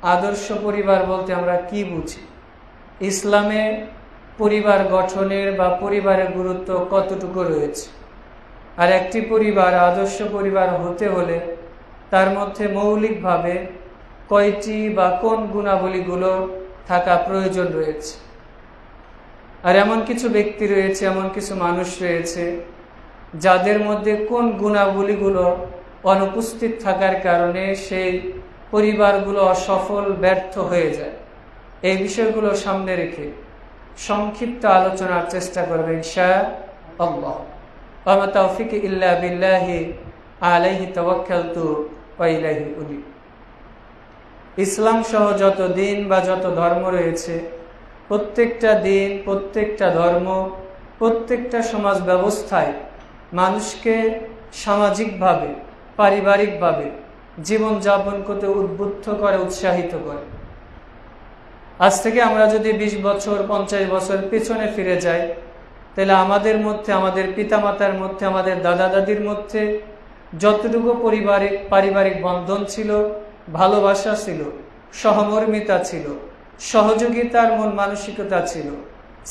আদর্শ পরিবার বলতে আমরা কি বুঝি, ইসলামে পরিবার গঠনের বা পরিবারের গুরুত্ব কতটুকু রয়েছে, আর একটি পরিবার আদর্শ পরিবার হতে হলে তার মধ্যে মৌলিকভাবে কয়টি বা কোন গুণাবলীগুলো থাকা প্রয়োজন রয়েছে। আর এমন কিছু ব্যক্তি রয়েছে, এমন কিছু মানুষ রয়েছে যাদের মধ্যে কোন গুণাবলীগুলো অনুপস্থিত থাকার কারণে সেই পরিবারগুলো অসফল, ব্যর্থ হয়ে যায়। এই বিষয়গুলো সামনে রেখে সংক্ষিপ্ত আলোচনার চেষ্টা করবে ইনশাআল্লাহ। ওয়া মা তাওফিক ইল্লা বিল্লাহি আলাইহি তাওয়াক্কালতু ওয়া ইলাইহি উনীব। ইসলাম সহ যত দিন বা যত ধর্ম রয়েছে, প্রত্যেকটা দিন, প্রত্যেকটা ধর্ম, প্রত্যেকটা সমাজ ব্যবস্থায় মানুষকে সামাজিকভাবে, পারিবারিকভাবে জীবনযাপন করতে উদ্বুদ্ধ করে, উৎসাহিত করে। আজ থেকে আমরা যদি 20 বছর 50 বছর পেছনে ফিরে যাই, তাহলে আমাদের মধ্যে, আমাদের পিতামাতার মধ্যে, আমাদের দাদা দাদির মধ্যে যতটুকু পারিবারিক বন্ধন ছিল, ভালোবাসা ছিল, সহমর্মিতা ছিল, সহযোগিতার মন মানসিকতা ছিল,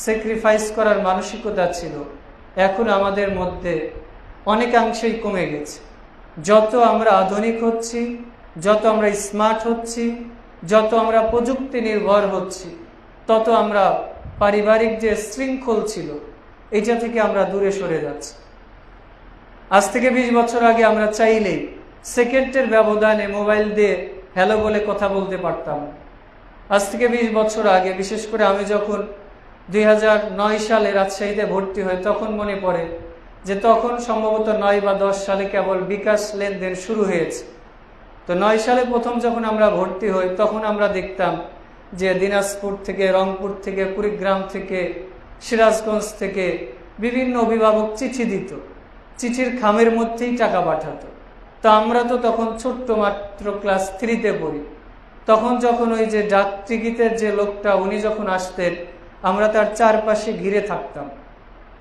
স্যাক্রিফাইস করার মানসিকতা ছিল, এখন আমাদের মধ্যে অনেকাংশেই কমে গেছে। যত আমরা আধুনিক হচ্ছি, যত আমরা স্মার্ট হচ্ছি, যত আমরা প্রযুক্তি নির্ভর হচ্ছি, তত আমরা পারিবারিক যে শৃঙ্খল ছিল এটা থেকে আমরা দূরে সরে যাচ্ছি। আজ থেকে 20 বছর আগে আমরা চাইলেই সেকেন্ডের ব্যবধানে মোবাইল দিয়ে হ্যালো বলে কথা বলতে পারতাম। আজ থেকে 20 বছর আগে, বিশেষ করে আমি যখন 2009 সালে রাজশাহীতে ভর্তি হই, তখন মনে পড়ে যে তখন সম্ভবত 9 বা 10 সালে কেবল বিকাশ লেনদেন শুরু হয়েছে। তো 9 সালে প্রথম যখন আমরা ভর্তি হই, তখন আমরা দেখতাম যে দিনাজপুর থেকে, রংপুর থেকে, কুড়িগ্রাম থেকে, সিরাজগঞ্জ থেকে বিভিন্ন অভিভাবক চিঠি দিত, চিঠির খামের মধ্যেই টাকা পাঠাতো। তো আমরা তো তখন ছোট্ট, মাত্র ক্লাস 3-তে পড়ি। তখন যখন ওই যে ডাক টিকিটের যে লোকটা, উনি যখন আসতেন, আমরা তার চারপাশে ঘিরে থাকতাম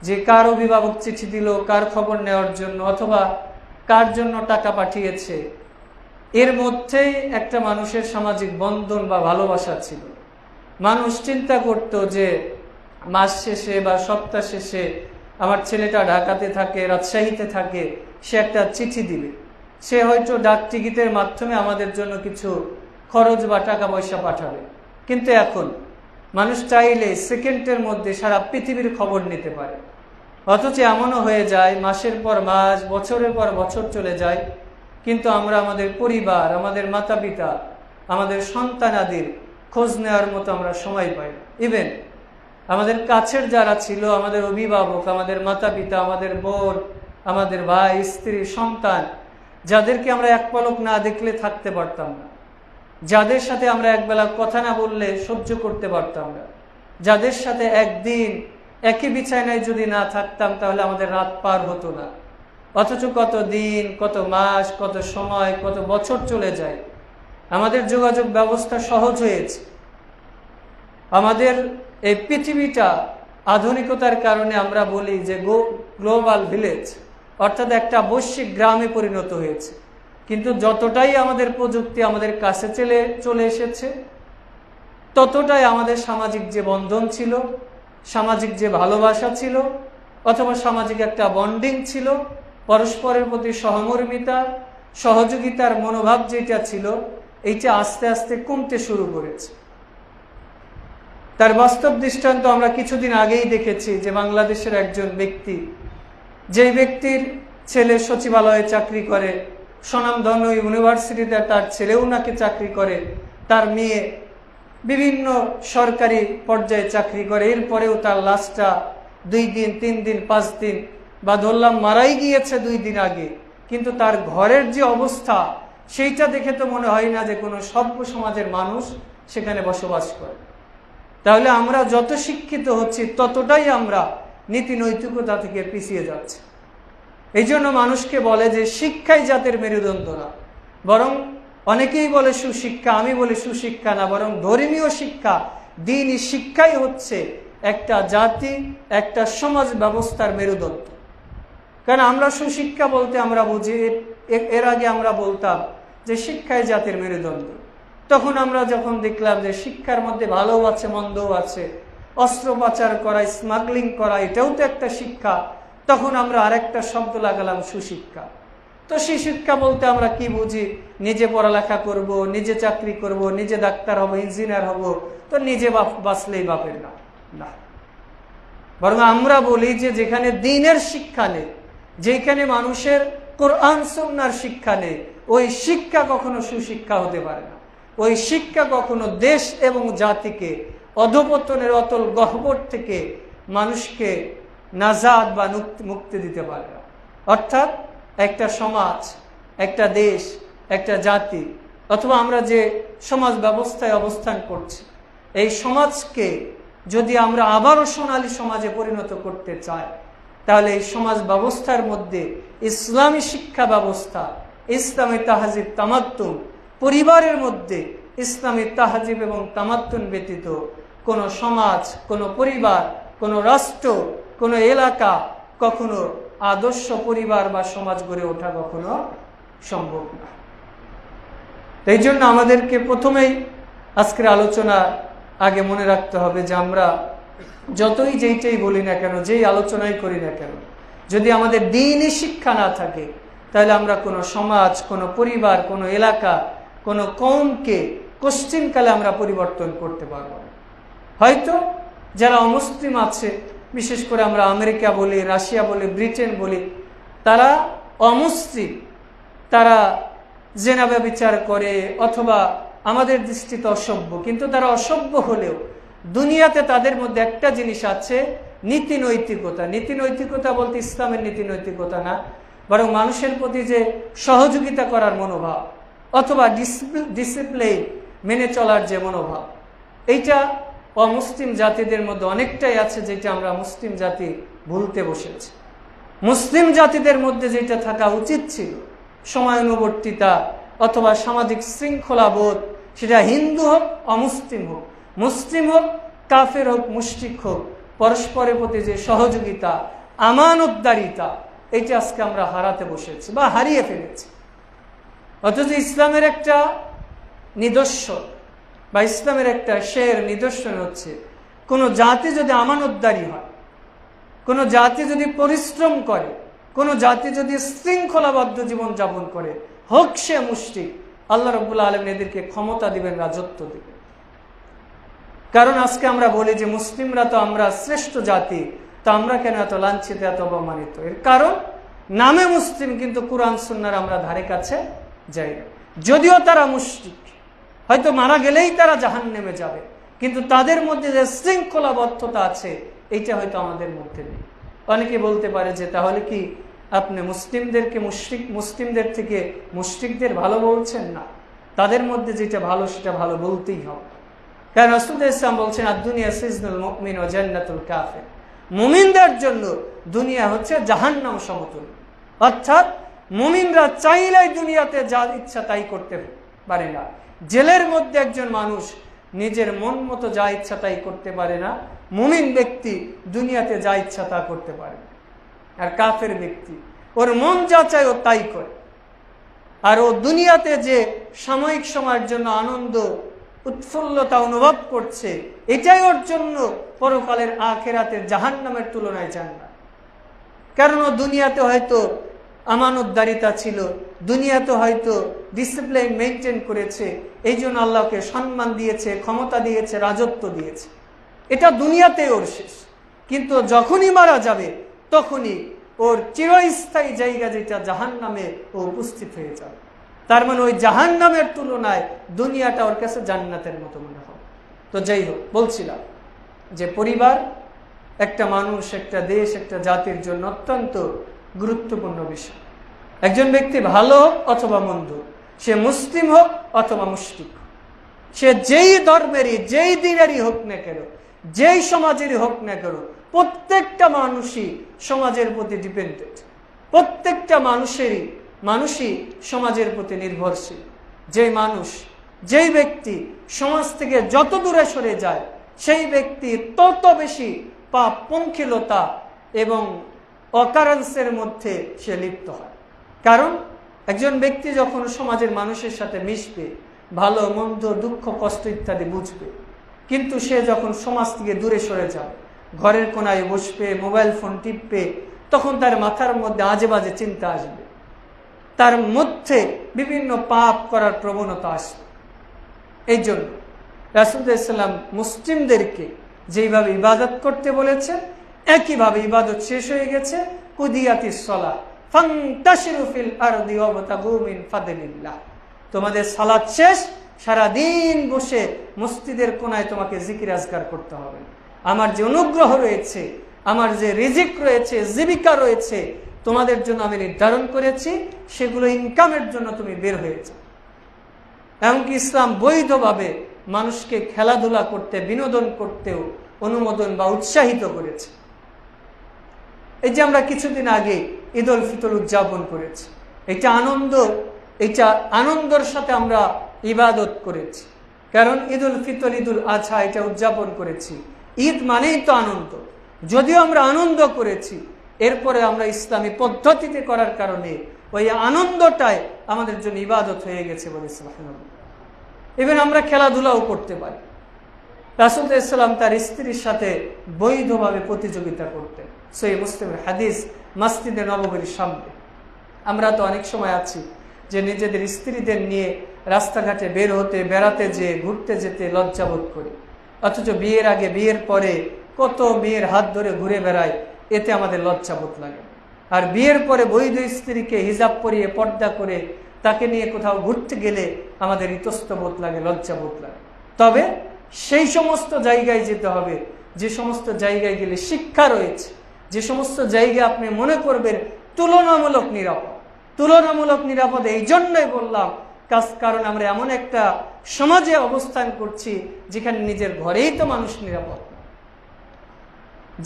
যে কার অভিভাবক চিঠি দিল, কার খবর নেওয়ার জন্য, অথবা কার জন্য টাকা পাঠিয়েছে। এর মধ্যেই একটা মানুষের সামাজিক বন্ধন বা ভালোবাসা ছিল। মানুষ চিন্তা করত যে মাস শেষে বা সপ্তাহ শেষে আমার ছেলেটা ঢাকাতে থাকে, রাজশাহীতে থাকে, সে একটা চিঠি দিবে, সে হয়তো ডাক টিকিটের মাধ্যমে আমাদের জন্য কিছু খরচ বা টাকা পয়সা পাঠাবে। কিন্তু এখন মানুষ চাইলে সেকেন্ডের মধ্যে সারা পৃথিবীর খবর নিতে পারে। অথচ এমনও হয়ে যায়, মাসের পর মাস, বছরের পর বছর চলে যায়, কিন্তু আমরা আমাদের পরিবার, আমাদের মাতা পিতা, আমাদের সন্তানাদির খোঁজ নেওয়ার মতো আমরা সময় পাই না। ইভেন আমাদের কাছের যারা ছিল, আমাদের অভিভাবক, আমাদের মাতা পিতা, আমাদের বোন, আমাদের ভাই, স্ত্রী, সন্তান, যাদেরকে আমরা এক পলক না দেখলে থাকতে পারতাম না, যাদের সাথে আমরা একবেলা কথা না বললে সহ্য করতে পারতাম না, যাদের সাথে একদিন একই বিছানায় যদি না থাকতাম তাহলে আমাদের রাত পার হতো না। অথচ কত দিন, কত মাস, কত সময়, কত বছর চলে যায়, আমাদের যোগাযোগ ব্যবস্থা সহজ হয়েছে। আমাদের এই পৃথিবীটা আধুনিকতার কারণে আমরা বলি যে গ্লোবাল ভিলেজ, অর্থাৎ একটা বৈশ্বিক গ্রামে পরিণত হয়েছে। কিন্তু যতটাই আমাদের প্রযুক্তি আমাদের কাছে চলে এসেছে, ততটাই আমাদের সামাজিক যে বন্ধন ছিল, সামাজিক যে ভালোবাসা ছিল, অথবা সামাজিক একটা বন্ডিং ছিল, পরস্পরের প্রতি সহমর্মিতা, সহযোগিতার মনোভাব যেটা ছিল, এইটা আস্তে আস্তে কমতে শুরু করেছে। তার বাস্তব দৃষ্টান্ত আমরা কিছুদিন আগেই দেখেছি যে বাংলাদেশের একজন ব্যক্তি, যেই ব্যক্তির ছেলে সচিবালয়ে চাকরি করে, স্বনামধন্য ইউনিভার্সিটিতে তার ছেলেও নাকি চাকরি করে, তার মেয়ে বিভিন্ন সরকারি পর্যায়ে চাকরি করে, এরপরেও তার লাশটা 2 দিন, 3 দিন, 5 দিন বা ধরলাম মারাই গিয়েছে 2 দিন আগে, কিন্তু তার ঘরের যে অবস্থা সেইটা দেখে তো মনে হয় না যে কোনো সভ্য সমাজের মানুষ সেখানে বসবাস করে। তাহলে আমরা যত শিক্ষিত হচ্ছি ততটাই আমরা নীতি নৈতিকতা থেকে পিছিয়ে যাচ্ছি। এই জন্য মানুষকে বলে যে শিক্ষাই জাতের মেরুদণ্ড না, বরং অনেকেই বলে সুশিক্ষা, আমি বলি সুশিক্ষা না, বরং ধর্মীয় শিক্ষা, দ্বীনি শিক্ষাই হচ্ছে একটা জাতি, একটা সমাজ ব্যবস্থার মেরুদণ্ড। কারণ আমরা সুশিক্ষা বলতে আমরা বুঝি, এর আগে আমরা বলতাম যে শিক্ষাই জাতির মেরুদণ্ড। তখন আমরা যখন দেখলাম যে শিক্ষার মধ্যে ভালোও আছে মন্দও আছে, অস্ত্র পাচার করা, স্মাগলিং করা, এটাও তো একটা শিক্ষা, তখন আমরা আরেকটা শব্দ লাগালাম সুশিক্ষা। তো সুশিক্ষা বলতে আমরা কি বুঝি? নিজে পড়ালেখা করব, নিজে চাকরি করব, নিজে ডাক্তার হব, ইঞ্জিনিয়ার হব, তো নিজে বাঁচলেই বাপের না, না। বরং আমরা বলি যে যেখানে দ্বীনের শিক্ষা নেই, যেখানে মানুষের কোরআন সুন্নাহর শিক্ষা নেই, ওই শিক্ষা কখনো সুশিক্ষা হতে পারে না। ওই শিক্ষা কখনো দেশ এবং জাতিকে অধঃপতনের অতল গহ্বর থেকে মানুষকে নাজাত বা মুক্তি দিতে পারে না। অর্থাৎ একটা সমাজ, একটা দেশ, একটা জাতি, অথবা আমরা যে সমাজ ব্যবস্থায় অবস্থান করছি, এই সমাজকে যদি আমরা আবারও সোনালী সমাজে পরিণত করতে চাই, তাহলে এই সমাজ ব্যবস্থার মধ্যে ইসলামী শিক্ষা ব্যবস্থা, ইসলামী তাহাজিব তামাত্তুন, পরিবারের মধ্যে ইসলামী তাহাজিব এবং তামাত্তুন ব্যতীত কোনো সমাজ, কোনো পরিবার, কোনো রাষ্ট্র, কোনো এলাকা কখনো আদর্শ পরিবার বা সমাজ গড়ে ওঠা কখনো সম্ভব না। এই জন্য আমাদেরকে প্রথমেই আজকের আলোচনা আগে মনে রাখতে হবে যে আমরা যতই যেইটাই বলি না কেন, যেই আলোচনাই করি না কেন, যদি আমাদের দ্বীনি শিক্ষা না থাকে, তাহলে আমরা কোনো সমাজ, কোনো পরিবার, কোনো এলাকা, কোনো কওমকে কোশ্চিনকালে আমরা পরিবর্তন করতে পারবো না। হয়তো যারা অমুসলিম আছে, বিশেষ করে আমরা আমেরিকা বলি, রাশিয়া বলি, ব্রিটেন বলি, তারা অমুসলিম, তারা জেনা ব্যভিচার করে অথবা আমাদের দৃষ্টিতে অসভ্য, কিন্তু তারা অসভ্য হলেও দুনিয়াতে তাদের মধ্যে একটা জিনিস আছে, নীতি নৈতিকতা। নীতি নৈতিকতা বলতে ইসলামের নীতি নৈতিকতা না, বরং মানুষের প্রতি যে সহযোগিতা করার মনোভাব অথবা ডিসিপ্লিন মেনে চলার যে মনোভাব, এইটা অমুসলিম জাতিদের মধ্যে অনেকটাই আছে, যেটা আমরা মুসলিম জাতি ভুলতে বসেছি। মুসলিম জাতিদের মধ্যে যেটা থাকা উচিত ছিল, সময়ানুবর্তিতা অথবা সামাজিক শৃঙ্খলা বোধ, সেটা হিন্দু হোক, অমুসলিম হোক, মুসলিম হোক, কাফের হোক, মুশরিক হোক, পরস্পরের প্রতি যে সহযোগিতা, আমানতদারিতা, এইটা আজকে আমরা হারাতে বসেছি বা হারিয়ে ফেলেছি। অথচ ইসলামের একটা নিদর্শন বা ইসলামের একটা নিদর্শন হচ্ছে, কোনো জাতি যদি আমানতদারি হয়, কোনো জাতি যদি পরিশ্রম করে, কোনো জাতি যদি শৃঙ্খলাবদ্ধ জীবনযাপন করে, হোক সে মুশরিক, আল্লাহ রাব্বুল আলামিন এদেরকে ক্ষমতা দিবেন, রাজত্ব দিবেন। কারণ আজকে আমরা বলি যে মুসলিমরা তো আমরা শ্রেষ্ঠ জাতি, তো আমরা কেন এত লাঞ্ছিত, এত অপমানিত? এর কারণ নামে মুসলিম, কিন্তু কোরআন সুন্নাহর আমরা ধারে কাছে যাই না। যদিও তারা মুশরিক, হয়তো মারা গেলেই তারা জাহান্নামে যাবে, কিন্তু তাদের মধ্যে যে শৃঙ্খলাবদ্ধতা আছে, এইটা হয়তো আমাদের মধ্যে নেই। অনেকে বলতে পারে যে তাহলে কি আপনি মুসলিমদেরকে মুসলিমদের থেকে মুশরিকদের ভালো বলছেন? না, তাদের মধ্যে যেটা ভালো সেটা ভালো বলতেই হবে। কারণ রাসূলুল্লাহ ইসলাম বলছেন, আদ-দুনিয়া সিজনুল মুমিন ওয়া জান্নাতুল কাফির, মুমিনদের জন্য দুনিয়া হচ্ছে জাহান্নাম সমতুল্য। অর্থাৎ মুমিনরা চাইলেই দুনিয়াতে যা ইচ্ছা তাই করতে পারে না। জেলের মধ্যে একজন মানুষ নিজের মন মতো যা ইচ্ছা তাই করতে পারে না, মুমিন ব্যক্তি দুনিয়াতে যা ইচ্ছা তা করতে পারে। আর কাফের ব্যক্তি ওর মন যা চায় ও তাই করে, আর ও দুনিয়াতে যে সাময়িক সময়ের জন্য আনন্দ উৎফুল্লতা অনুভব করছে, এটাই ওর জন্য পরকালের আখিরাতের জাহান্নামের তুলনায় জান্নাত। কারণ ও দুনিয়াতে হয়তো আমানতদারিতা ছিল, দুনিয়াতে হয়তো ডিসিপ্লিন মেনটেন করেছে, এই জন্য আল্লাহকে সম্মান দিয়েছে, ক্ষমতা দিয়েছে, রাজত্ব দিয়েছে। এটা দুনিয়াতে ওর শেষ, কিন্তু যখনই মারা যাবে তখনই ওর চিরস্থায়ী জায়গা যেটা জাহান্নামে ও উপস্থিত হয়ে যাবে। তার মানে ওই জাহান্নামের তুলনায় দুনিয়াটা ওর কাছে জান্নাতের মতো মনে হবে। তো যাই হোক, বলছিলাম যে পরিবার একটা মানুষ, একটা দেশ, একটা জাতির জন্য অত্যন্ত গুরুত্বপূর্ণ বিষয়। একজন ব্যক্তি ভালো হোক অথবা মন্দ, সে মুসলিম হোক অথবা মুশরিক, সে যেই ধর্মেরই, যেই দিনেরই হোক না কেন, যেই সমাজেরই হোক না কেন, প্রত্যেকটা মানুষই সমাজের প্রতি ডিপেন্ডেন্ট, প্রত্যেকটা মানুষই সমাজের প্রতি নির্ভরশীল। যেই ব্যক্তি সমাজ থেকে যত দূরে সরে যায়, সেই ব্যক্তি তত বেশি পাপ, পঙ্কিলতা এবং অকারেন্সের মধ্যে সে লিপ্ত হয়। কারণ একজন ব্যক্তি যখন সমাজের মানুষের সাথে মিশবে, ভালো মন্দ দুঃখ কষ্ট ইত্যাদি বুঝবে। কিন্তু সে যখন সমাজ থেকে দূরে সরে যাবে, ঘরের কোনায় বসবে, মোবাইল ফোন টিপবে, তখন তার মাথার মধ্যে আজে বাজে চিন্তা আসবে, তার মধ্যে বিভিন্ন পাপ করার প্রবণতা আসবে। এই জন্য রাসূলুল্লাহ সাল্লাল্লাহু আলাইহি ওয়াসাল্লাম মুসলিমদেরকে যেইভাবে ইবাদত করতে বলেছেন, একইভাবে ইবাদত শেষ হয়ে গেছে, কুদিয়াতিস সালাহ ফান্তাশিরু ফিল আরদি ওয়াবতাগু মিন ফাদলিল্লাহ। তোমাদের সালাত শেষ, সারাদিন বসে মসজিদের কোনায় তোমাকে জিকির আজকার করতে হবে। আমার যে অনুগ্রহ রয়েছে, আমার যে রিজিক রয়েছে, জীবিকা রয়েছে, তোমাদের জন্য আমি নির্ধারণ করেছি, সেগুলো ইনকামের জন্য তুমি বের হয়েছে। এমনকি ইসলাম বৈধভাবে মানুষকে খেলাধুলা করতে, বিনোদন করতেও অনুমোদন বা উৎসাহিত করেছে। এই যে আমরা কিছুদিন আগে ঈদ উল ফিতর উদযাপন করেছি, এটা আনন্দের সাথে আমরা ইবাদত করেছি। কারণ ঈদ উল ফিতর, ঈদ উল আজহা এটা উদযাপন করেছি। ঈদ মানেই তো আনন্দ। যদিও আমরা আনন্দ করেছি, এরপরে আমরা ইসলামী পদ্ধতিতে করার কারণে ওই আনন্দটাই আমাদের জন্য ইবাদত হয়ে গেছে বলে সুবহানাল্লাহ। ইভেন আমরা খেলাধুলাও করতে পারি। রাসূলুল্লাহ সাল্লাল্লাহু আলাইহি ওয়াসাল্লাম তার স্ত্রীর সাথে বৈধভাবে প্রতিযোগিতা করতেন। সহিহ মুসলিমের হাদিস, মসজিদে নববীর সামনে। আমরা তো অনেক সময় আছি যে নিজেদের স্ত্রীদের নিয়ে রাস্তাঘাটে বের হতে, বেড়াতে যেয়ে, ঘুরতে যেতে লজ্জাবোধ করি। অথচ বিয়ের আগে, বিয়ের পরে কত মেয়ের হাত ধরে ঘুরে বেড়ায়, এতে আমাদের লজ্জাবোধ লাগে। আর বিয়ের পরে বৈধ স্ত্রীকে হিজাব পরিয়ে, পর্দা করে তাকে নিয়ে কোথাও ঘুরতে গেলে আমাদের ইতস্তবোধ লাগে, লজ্জাবোধ লাগে। তবে সেই সমস্ত জায়গায় যেতে হবে যে সমস্ত জায়গায় গেলে শিক্ষা রয়েছে, যে সমস্ত জায়গায় আপনি মনে করবেন তুলনামূলক নিরাপদ। তুলনামূলক নিরাপদ এই জন্যই বললাম, কারণ আমরা এমন একটা সমাজে অবস্থান করছি যেখানে নিজের ঘরেই তো মানুষ নিরাপদ।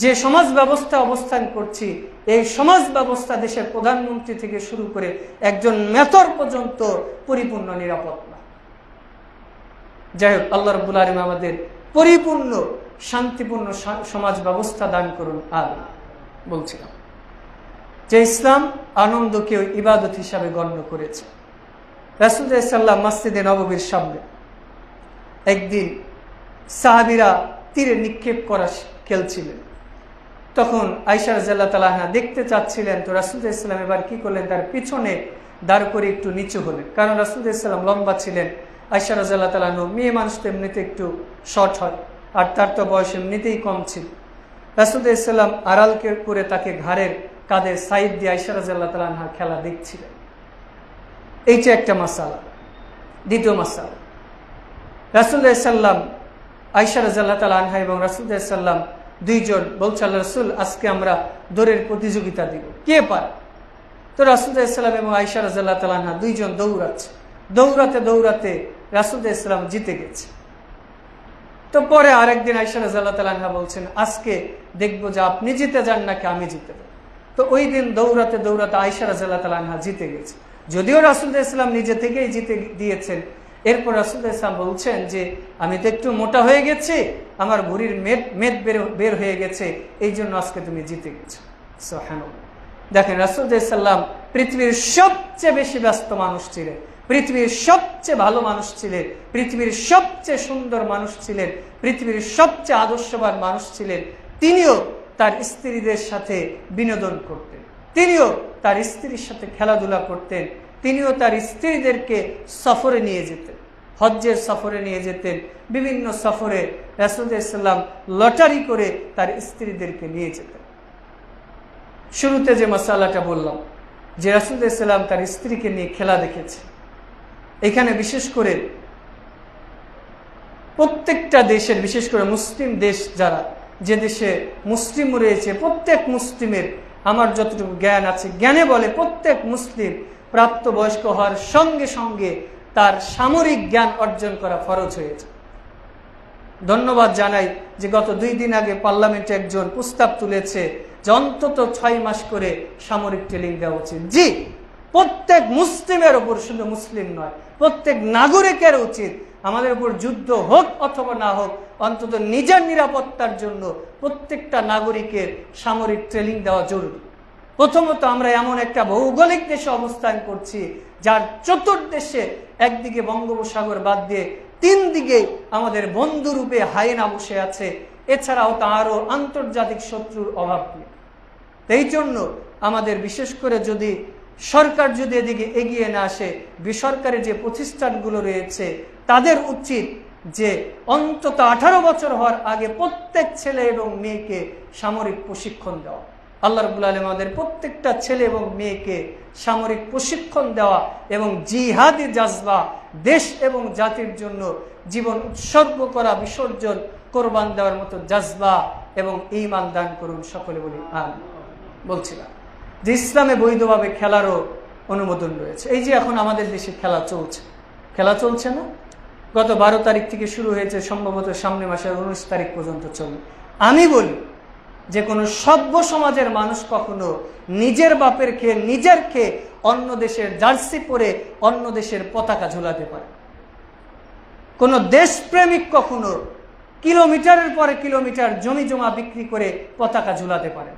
যে সমাজ ব্যবস্থা অবস্থান করছি, এই সমাজ ব্যবস্থা দেশের প্রধানমন্ত্রী থেকে শুরু করে একজন মেথর পর্যন্ত পরিপূর্ণ নিরাপদ না। যাই হোক, আল্লাহ রাব্বুল আলামিন আমাদের পরিপূর্ণ শান্তিপূর্ণ সমাজ ব্যবস্থা দান করুন। আর বলছিলাম যে ইসলাম আনন্দকে ইবাদত হিসাবে গণ্য করেছে। রাসূলুল্লাহ সাল্লাল্লাহু আলাইহি ওয়াসাল্লাম মসজিদে নববীর সামনে একদিন সাহাবীরা তীরে নিক্ষেপ করা খেলছিলেন। তখন আয়েশা রাদিয়াল্লাহু তাআলা আনহা দেখতে চাচ্ছিলেন, তো রাসূলুল্লাহ সাল্লাল্লাহু আলাইহি ওয়াসাল্লাম এবার কি করলেন, তার পিছনে দাঁড় করে একটু নিচু হলেন। কারণ রাসূলুল্লাহ সাল্লাল্লাহু আলাইহি ওয়াসাল্লাম লম্বা ছিলেন, আয়েশা রাদিয়াল্লাহু তাআলা আনহা মেয়ে মানুষ তো এমনিতে একটু শর্ট হয়, আর তার তো বয়স এমনিতেই কম ছিল। রাসূলুল্লাহ সাল্লাল্লাহু আলাইহি ওয়াসাল্লাম আড়াল করে তাকে ঘাড়ের কাঁধের সাইড দিয়ে আয়েশা রাদিয়াল্লাহু তাআলা আনহা খেলা দেখছিলেন। এইটা একটা মাসালা। দ্বিতীয় মাসালা, রাসূলুল্লাহ সাল্লাল্লাহু আলাইহি ওয়াসাল্লাম, আয়েশা রাদিয়াল্লাহু তাআলা আনহা এবং রাসূলুল্লাহ সাল্লাল্লাহু আলাইহি ওয়াসাল্লাম দুইজন বলছে, আল্লাহ রাসূল, আজকে আমরা দৌড়ের প্রতিযোগিতা দিব, কে পারে? তো রাসূলুল্লাহ সাল্লাল্লাহু আলাইহি ওয়াসাল্লাম এবং আয়েশা রাদিয়াল্লাহু তাআলা আনহা দুইজন দৌড়াচ্ছে। দৌড়াতে দৌড়াতে রাসূলুল্লাহ সাল্লাল্লাহু আলাইহি ওয়াসাল্লাম জিতে গেছে। তো পরে আরেকদিন আয়েশা রাদিয়াল্লাহু তাআলা আনহা বলছেন, আজকে দেখবো যে আপনি জিতে যান নাকি আমি জিতে যাই। তো ওই দিন দৌড়াতে দৌড়াতে আয়েশা রাদিয়াল্লাহু তাআলা আনহা জিতে গেছে, যদিও রাসূলুল্লাহ সাল্লাল্লাহু আলাইহি ওয়াসাল্লাম নিজে থেকেই জিতে দিয়েছেন। এরপর রাসূলুল্লাহ সাল্লাল্লাহু আলাইহি ওয়াসাল্লাম বলছেন যে আমি তো একটু মোটা হয়ে গেছি, আমার ভুঁড়ির মেদ বের হয়ে গেছে, এই জন্য আজকে তুমি জিতে গেছো। সুবহানাল্লাহ। দেখেন, রাসূলুল্লাহ সাল্লাল্লাহু আলাইহি ওয়াসাল্লাম পৃথিবীর সবচেয়ে বেশি ব্যস্ত মানুষ ছিলেন, পৃথিবীর সবচেয়ে ভালো মানুষ ছিলেন, পৃথিবীর সবচেয়ে সুন্দর মানুষ ছিলেন, পৃথিবীর সবচেয়ে আদর্শবান মানুষ ছিলেন। তিনিও তার স্ত্রীদের সাথে বিনোদন করতেন, তিনিও তার স্ত্রীর সাথে খেলাধুলা করতেন, তিনিও তার স্ত্রীদেরকে সফরে নিয়ে যেতেন, হজ্জের সফরে নিয়ে যেতেন, বিভিন্ন সফরে রাসূলুল্লাহ সাল্লাল্লাহু আলাইহি ওয়াসাল্লাম লটারি করে তার স্ত্রীদেরকে নিয়ে যেতেন। শুরুতে যে মাসালাটা বললাম যে রাসূলুল্লাহ সাল্লাল্লাহু আলাইহি ওয়াসাল্লাম তার স্ত্রীকে নিয়ে খেলা দেখেছে, এখানে বিশেষ করে প্রত্যেকটা দেশের, বিশেষ করে মুসলিম দেশ যারা, যে দেশে মুসলিম রয়েছে, প্রত্যেক মুসলিমের, আমার যতটুকু জ্ঞান আছে, জ্ঞানে বলে প্রত্যেক মুসলিম প্রাপ্তবয়স্ক হওয়ার সঙ্গে সঙ্গে তার সামরিক জ্ঞান অর্জন করা ফরজ হয়েছে। ধন্যবাদ জানাই যে গত 2 দিন আগে পার্লামেন্টে একজন প্রস্তাব তুলেছে যে অন্তত 6 মাস করে সামরিক ট্রেনিং দেওয়া উচিত। জি, প্রত্যেক মুসলিমের ওপর, শুধু মুসলিম নয়, প্রত্যেক নাগরিকের উচিত, আমাদের উপর যুদ্ধ হোক অথবা না হোক, অন্তত নিজের নিরাপত্তার জন্য প্রত্যেকটা নাগরিকের সামরিক ট্রেনিং দেওয়া জরুরি। প্রথমত আমরা এমন একটা ভৌগোলিক দেশে অবস্থান করছি যার চতুর্দেশে একদিকে বঙ্গোপসাগর বাদ দিয়ে 3 দিকে আমাদের বন্ধুরূপে হায়েনা বসে আছে, এছাড়াও তা আরো আন্তর্জাতিক শত্রুর অভাব নেই। এই জন্য আমাদের বিশেষ করে যদি সরকার যদি এদিকে এগিয়ে না আসে, বেসরকারি যে প্রতিষ্ঠানগুলো রয়েছে তাদের উচিত যে অন্তত 18 বছর হওয়ার আগে প্রত্যেক ছেলে এবং মেয়েকে সামরিক প্রশিক্ষণ দেওয়া। আল্লাহ রাব্বুল আলামিন আমাদের প্রত্যেকটা ছেলে এবং মেয়েকে সামরিক প্রশিক্ষণ দেওয়া এবং জিহাদি জাজবা, দেশ এবং জাতির জন্য জীবন উৎসর্গ করা, বিসর্জন কোরবান দেওয়ার মতো জাজবা এবং ঈমান দান করুন। সকলে বলি আমিন। বলছিলাম যে ইসলামে বৈধভাবে খেলারও অনুমোদন রয়েছে। এই যে এখন আমাদের দেশে খেলা চলছে না, গত 12 তারিখ থেকে শুরু হয়েছে, সম্ভবত সামনে মাসের 19 তারিখ পর্যন্ত চলবে। আমি বলি যে কোনো সভ্য সমাজের মানুষ কখনো নিজের বাপের খেয়ে নিজের খেয়ে অন্য দেশের জার্সি পরে অন্য দেশের পতাকা ঝুলাতে পারে। কোন দেশপ্রেমিক কখনো কিলোমিটারের পরে কিলোমিটার জমি জমা বিক্রি করে পতাকা ঝুলাতে পারে।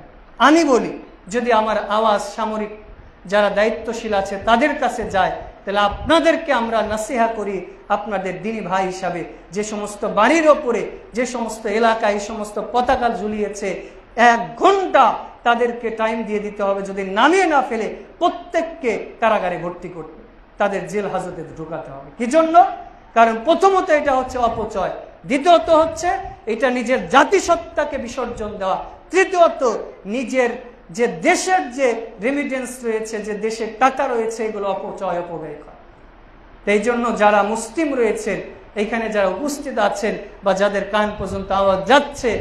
আমি বলি যদি আমার আওয়াজ সামরিক যারা দায়িত্বশীল আছে তাদের কাছে যায়, তাহলে আপনাদেরকে আমরা নাসিহা করি আপনাদের দিনী ভাই হিসাবে, যে সমস্ত বাড়ির ওপরে যে সমস্ত এলাকায় এই সমস্ত পতাকা ঝুলিয়েছে 1 ঘন্টা তাদেরকে টাইম দিয়ে দিতে হবে। যদি নামিয়ে না ফেলে প্রত্যেককে কারাগারে ভর্তি করতে, তাদের জেল হাজতে ঢুকাতে হবে। কি জন্য? কারণ প্রথমত এটা হচ্ছে অপচয়, দ্বিতীয়ত হচ্ছে এটা নিজের জাতিসত্তাকে বিসর্জন দেওয়া, তৃতীয়ত নিজের যে দেশের যে রেমিটেন্স রয়েছে, যে দেশের টাকা রয়েছে, এগুলো অপচয় অপব্যয় করা। এই জন্য যারা মুসলিম রয়েছেন এখানে যারা উপস্থিত আছেন বা যাদের কান পর্যন্ত আওয়াজ যাচ্ছে,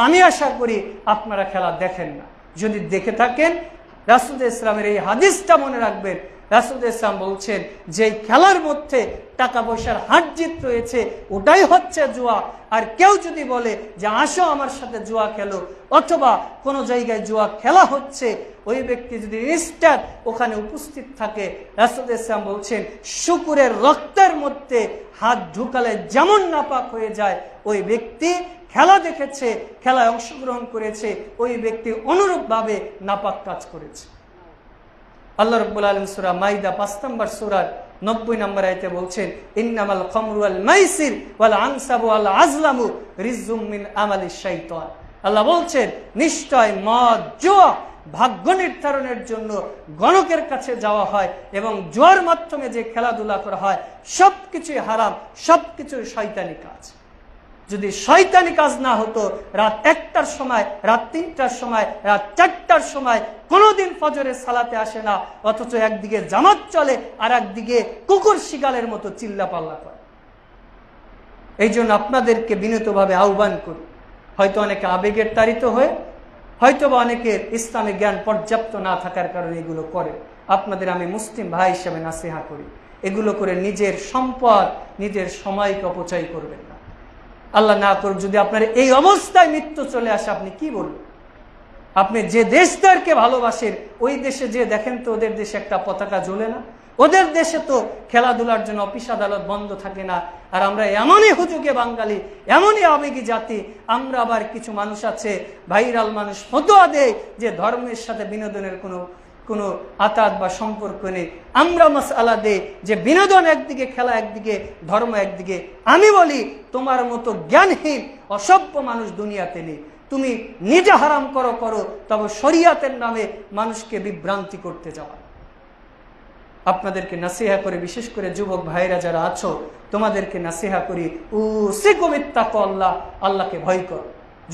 আমি আশা করি আপনারা খেলা দেখেন না। যদি দেখে থাকেন রাসূল ইসলামের এই হাদিসটা মনে রাখবেন। রাসূল ইসলাম বলছেন যে খেলার মধ্যে টাকা পয়সার হার জিত রয়েছে, ওটাই হচ্ছে জুয়া। আর কেউ যদি বলে যে আসো আমার সাথে জুয়া খেলো, অথবা কোনো জায়গায় জুয়া খেলা হচ্ছে, ওই ব্যক্তি যদি ইনস্ট্যান্ট ওখানে উপস্থিত থাকে, রাসূল ইসলাম বলছেন শুকুরের রক্তের মধ্যে হাত ঢুকালে যেমন নাপাক হয়ে যায়, ওই ব্যক্তি খেলা দেখেছে, খেলায় অংশগ্রহণ করেছে, ওই ব্যক্তি অনুরূপভাবে নাপাক কাজ করেছে। আল্লাহ রাব্বুল আলামিন সূরা মাইদা 5 নম্বর সূরার 90 নম্বর আয়াতে বলছেন ইন্নামাল খামরু ওয়াল মাইসির ওয়াল আনসাবু ওয়াল আজলামু রিজুম মিন আমালিশ শাইতান। আল্লাহ বলছেন নিশ্চয় মদ, জুয়া ভাগ্য নির্ধারণের জন্য গণকের কাছে যাওয়া হয় এবং জুয়ার মাধ্যমে যে খেলাধুলা করা হয় সবকিছুই হারাম, সবকিছুই শয়তানি কাজ। যদি শয়তানি কাজ না হতো, রাত 1টার সময়, রাত 3টার সময়, রাত 4টার সময় কোনোদিন ফজরের সালাতে আসে না, অথচ একদিকে জামাত চলে আর একদিকে কুকুর শিকালের মতো চিল্লা পাল্লা করে। এই জন্য আপনাদেরকে বিনীতভাবে আহ্বান করি, হয়তো অনেকে আবেগের তাড়িত হয়ে, হয়তো বা অনেকের ইসলামী জ্ঞান পর্যাপ্ত না থাকার কারণে এগুলো করে। আপনাদের আমি মুসলিম ভাই হিসেবে নাসিহা করি, এগুলো করে নিজের সম্পদ, নিজের সময়কে অপচয় করবেন না। আল্লাহ না করুক যদি আপনার এই অবস্থায় মৃত্যু চলে আসে, আপনি কি বলবেন? আপনি যে দেশটাকে ভালোবাসেন ওই দেশে যে দেখেন তো ওদের দেশে একটা পতাকা জ্বলে না, ওদের দেশে তো খেলাধুলার জন্য অফিস আদালত বন্ধ থাকে না। আর আমরা এমনই হুজুগে বাঙালি, এমনই আবেগী জাতি, আমরা আবার কিছু মানুষ আছে ভাইরাল মানুষ ফতোয়া দেয় যে ধর্মের সাথে বিনোদনের কোনো আতাত বা সম্পর্ক নেই। আমরা মাসআলা দেই যে বিনোদন একদিকে, খেলা একদিকে, ধর্ম একদিকে। আমি বলি তোমার মতো জ্ঞানহীন অসভ্য মানুষ দুনিয়াতে নেই। তুমি নিজে হারাম করো, তবে শরিয়াতের নামে মানুষকে বিভ্রান্তি করতে যাওয়া। আপনাদেরকে নাসিহা করে, বিশেষ করে যুবক ভাইরা যারা আছো তোমাদেরকে নাসিহা করি, উসিকুম ইত্তাকুল্লাহ, আল্লাহকে ভয় করো।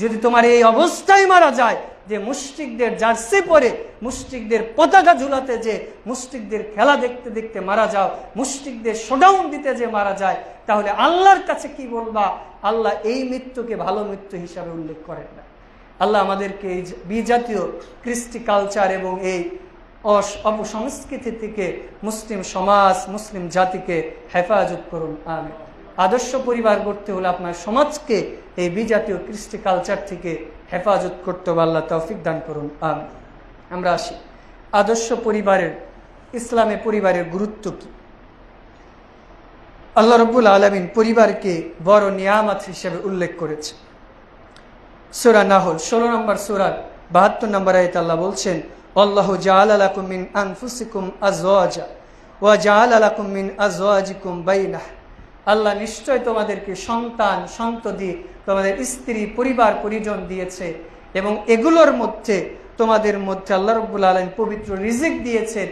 যদি তোমার এই অবস্থায় মারা যায় যে মুশরিকদের জার্সি পরে, মুশরিকদের পতাকা ঝুলাতে যে, মুশরিকদের খেলা দেখতে দেখতে মারা যাও, মুশরিকদের শোডাউন দিতে যে মারা যায়, তাহলে আল্লাহর কাছে কি বলবা? আল্লাহ এই মৃত্যুকে ভালো মৃত্যু হিসাবে উল্লেখ করেন না। আল্লাহ আমাদেরকে এই বিজাতীয় কৃষ্টি কালচার এবং এই অপসংস্কৃতি থেকে মুসলিম সমাজ, মুসলিম জাতিকে হেফাজত করুন, আমিন। আদর্শ পরিবার গড়তে হলে আপনার সমাজকে এই বিজাতীয় কৃষ্টি কালচার থেকে হেফাজত করতে হবে, আল্লাহ তৌফিক দান করুন, আমিন। আমরা আসি আদর্শ পরিবারের, ইসলামে পরিবারের গুরুত্ব কি। আল্লাহ রাব্বুল আলামিন পরিবারকে বড় নিয়ামত হিসেবে উল্লেখ করেছে। সূরা নাহল 16 নম্বর সূরার 72 নম্বর আয়াতে আল্লাহ বলছেন আল্লাহু জাআলা লাকুম মিন আনফুসিকুম আজওয়াজা ওয়া জাআলা লাকুম মিন আজওয়াজিকুম বাইনাহ, আল্লাহ নিশ্চয় তোমাদেরকে সন্তান সন্ততি, তোমাদের স্ত্রী পরিবার পরিজন দিয়েছে, এবং এগুলোর মধ্যে তোমাদের মধ্যে আল্লাহ রাব্বুল আলামিন পবিত্র রিজিক দিয়েছেন,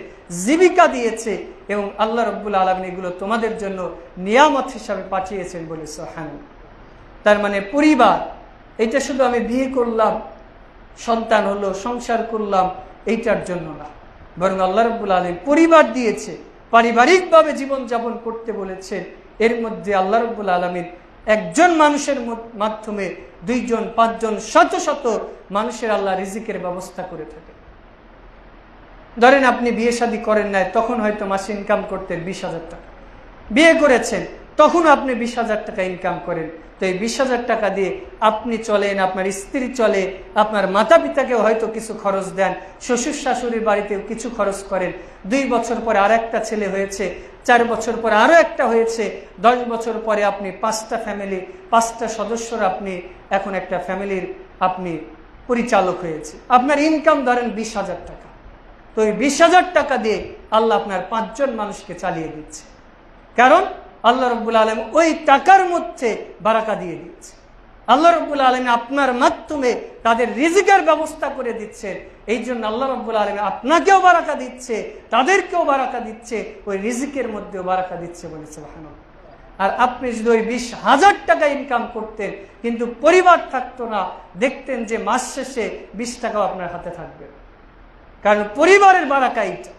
জীবিকা দিয়েছে, এবং আল্লাহ রাব্বুল আলামিন এগুলো তোমাদের জন্য নিয়ামত হিসাবে পাঠিয়েছেন বলে সুবহানাল্লাহ। তার মানে পরিবার, এটা শুধু আমি বিয়ে করলাম, সন্তান হলো, সংসার করলাম, এইটার জন্য না, বরং আল্লাহ রাব্বুল আলামিন পরিবার দিয়েছে, পারিবারিকভাবে জীবনযাপন করতে বলেছেন। এর মধ্যে আল্লাহ রাব্বুল আলামিন একজন মানুষের মাধ্যমে 2 জন 5 জন শত শত মানুষের আল্লাহ রিজিকের ব্যবস্থা করে থাকে। ধরেন আপনি বিয়ে শাদী করেন নাই, তখন হয়তো মাসে ইনকাম করতেন 20,000 টাকা, বিয়ে করেছেন তখন আপনি 20,000 টাকা ইনকাম করেন। তো এই 20,000 টাকা দিয়ে আপনি চলেন, আপনার স্ত্রী চলে, আপনার মাতা পিতাকেও হয়তো কিছু খরচ দেন, শ্বশুর শাশুড়ির বাড়িতেও কিছু খরচ করেন। 2 বছর পরে আর একটা ছেলে হয়েছে, 4 বছর পরে আরো একটা হয়েছে, 10 বছর পরে আপনি 5টা ফ্যামিলি, 5টা সদস্যর আপনি এখন একটা ফ্যামিলির আপনি পরিচালক হয়েছে। আপনার ইনকাম ধরেন 20,000 টাকা। তো এই 20,000 টাকা দিয়ে আল্লাহ আপনার 5 জন মানুষকে চালিয়ে দিচ্ছে, কারণ আল্লাহ রাব্বুল আলামিন ওই টাকার মধ্যে বারাকা দিয়ে দিচ্ছে। আল্লাহ রাব্বুল আলামিন আপনার মাধ্যমে তাদের রিজিকের ব্যবস্থা করে দিচ্ছেন। এই জন্য আল্লাহ রাব্বুল আলামিন আপনাকেও বারাকা দিচ্ছে, তাদেরকেও বারাকা দিচ্ছে, ওই রিজিকের মধ্যেও বারাকা দিচ্ছে বলে সুবহানাল্লাহ। আর আপনি যদি ওই 20,000 টাকা ইনকাম করতেন কিন্তু পরিবার থাকতো না, দেখতেন যে মাস শেষে 20 টাকাও আপনার হাতে থাকবে, কারণ পরিবারের বারাকা এইটা।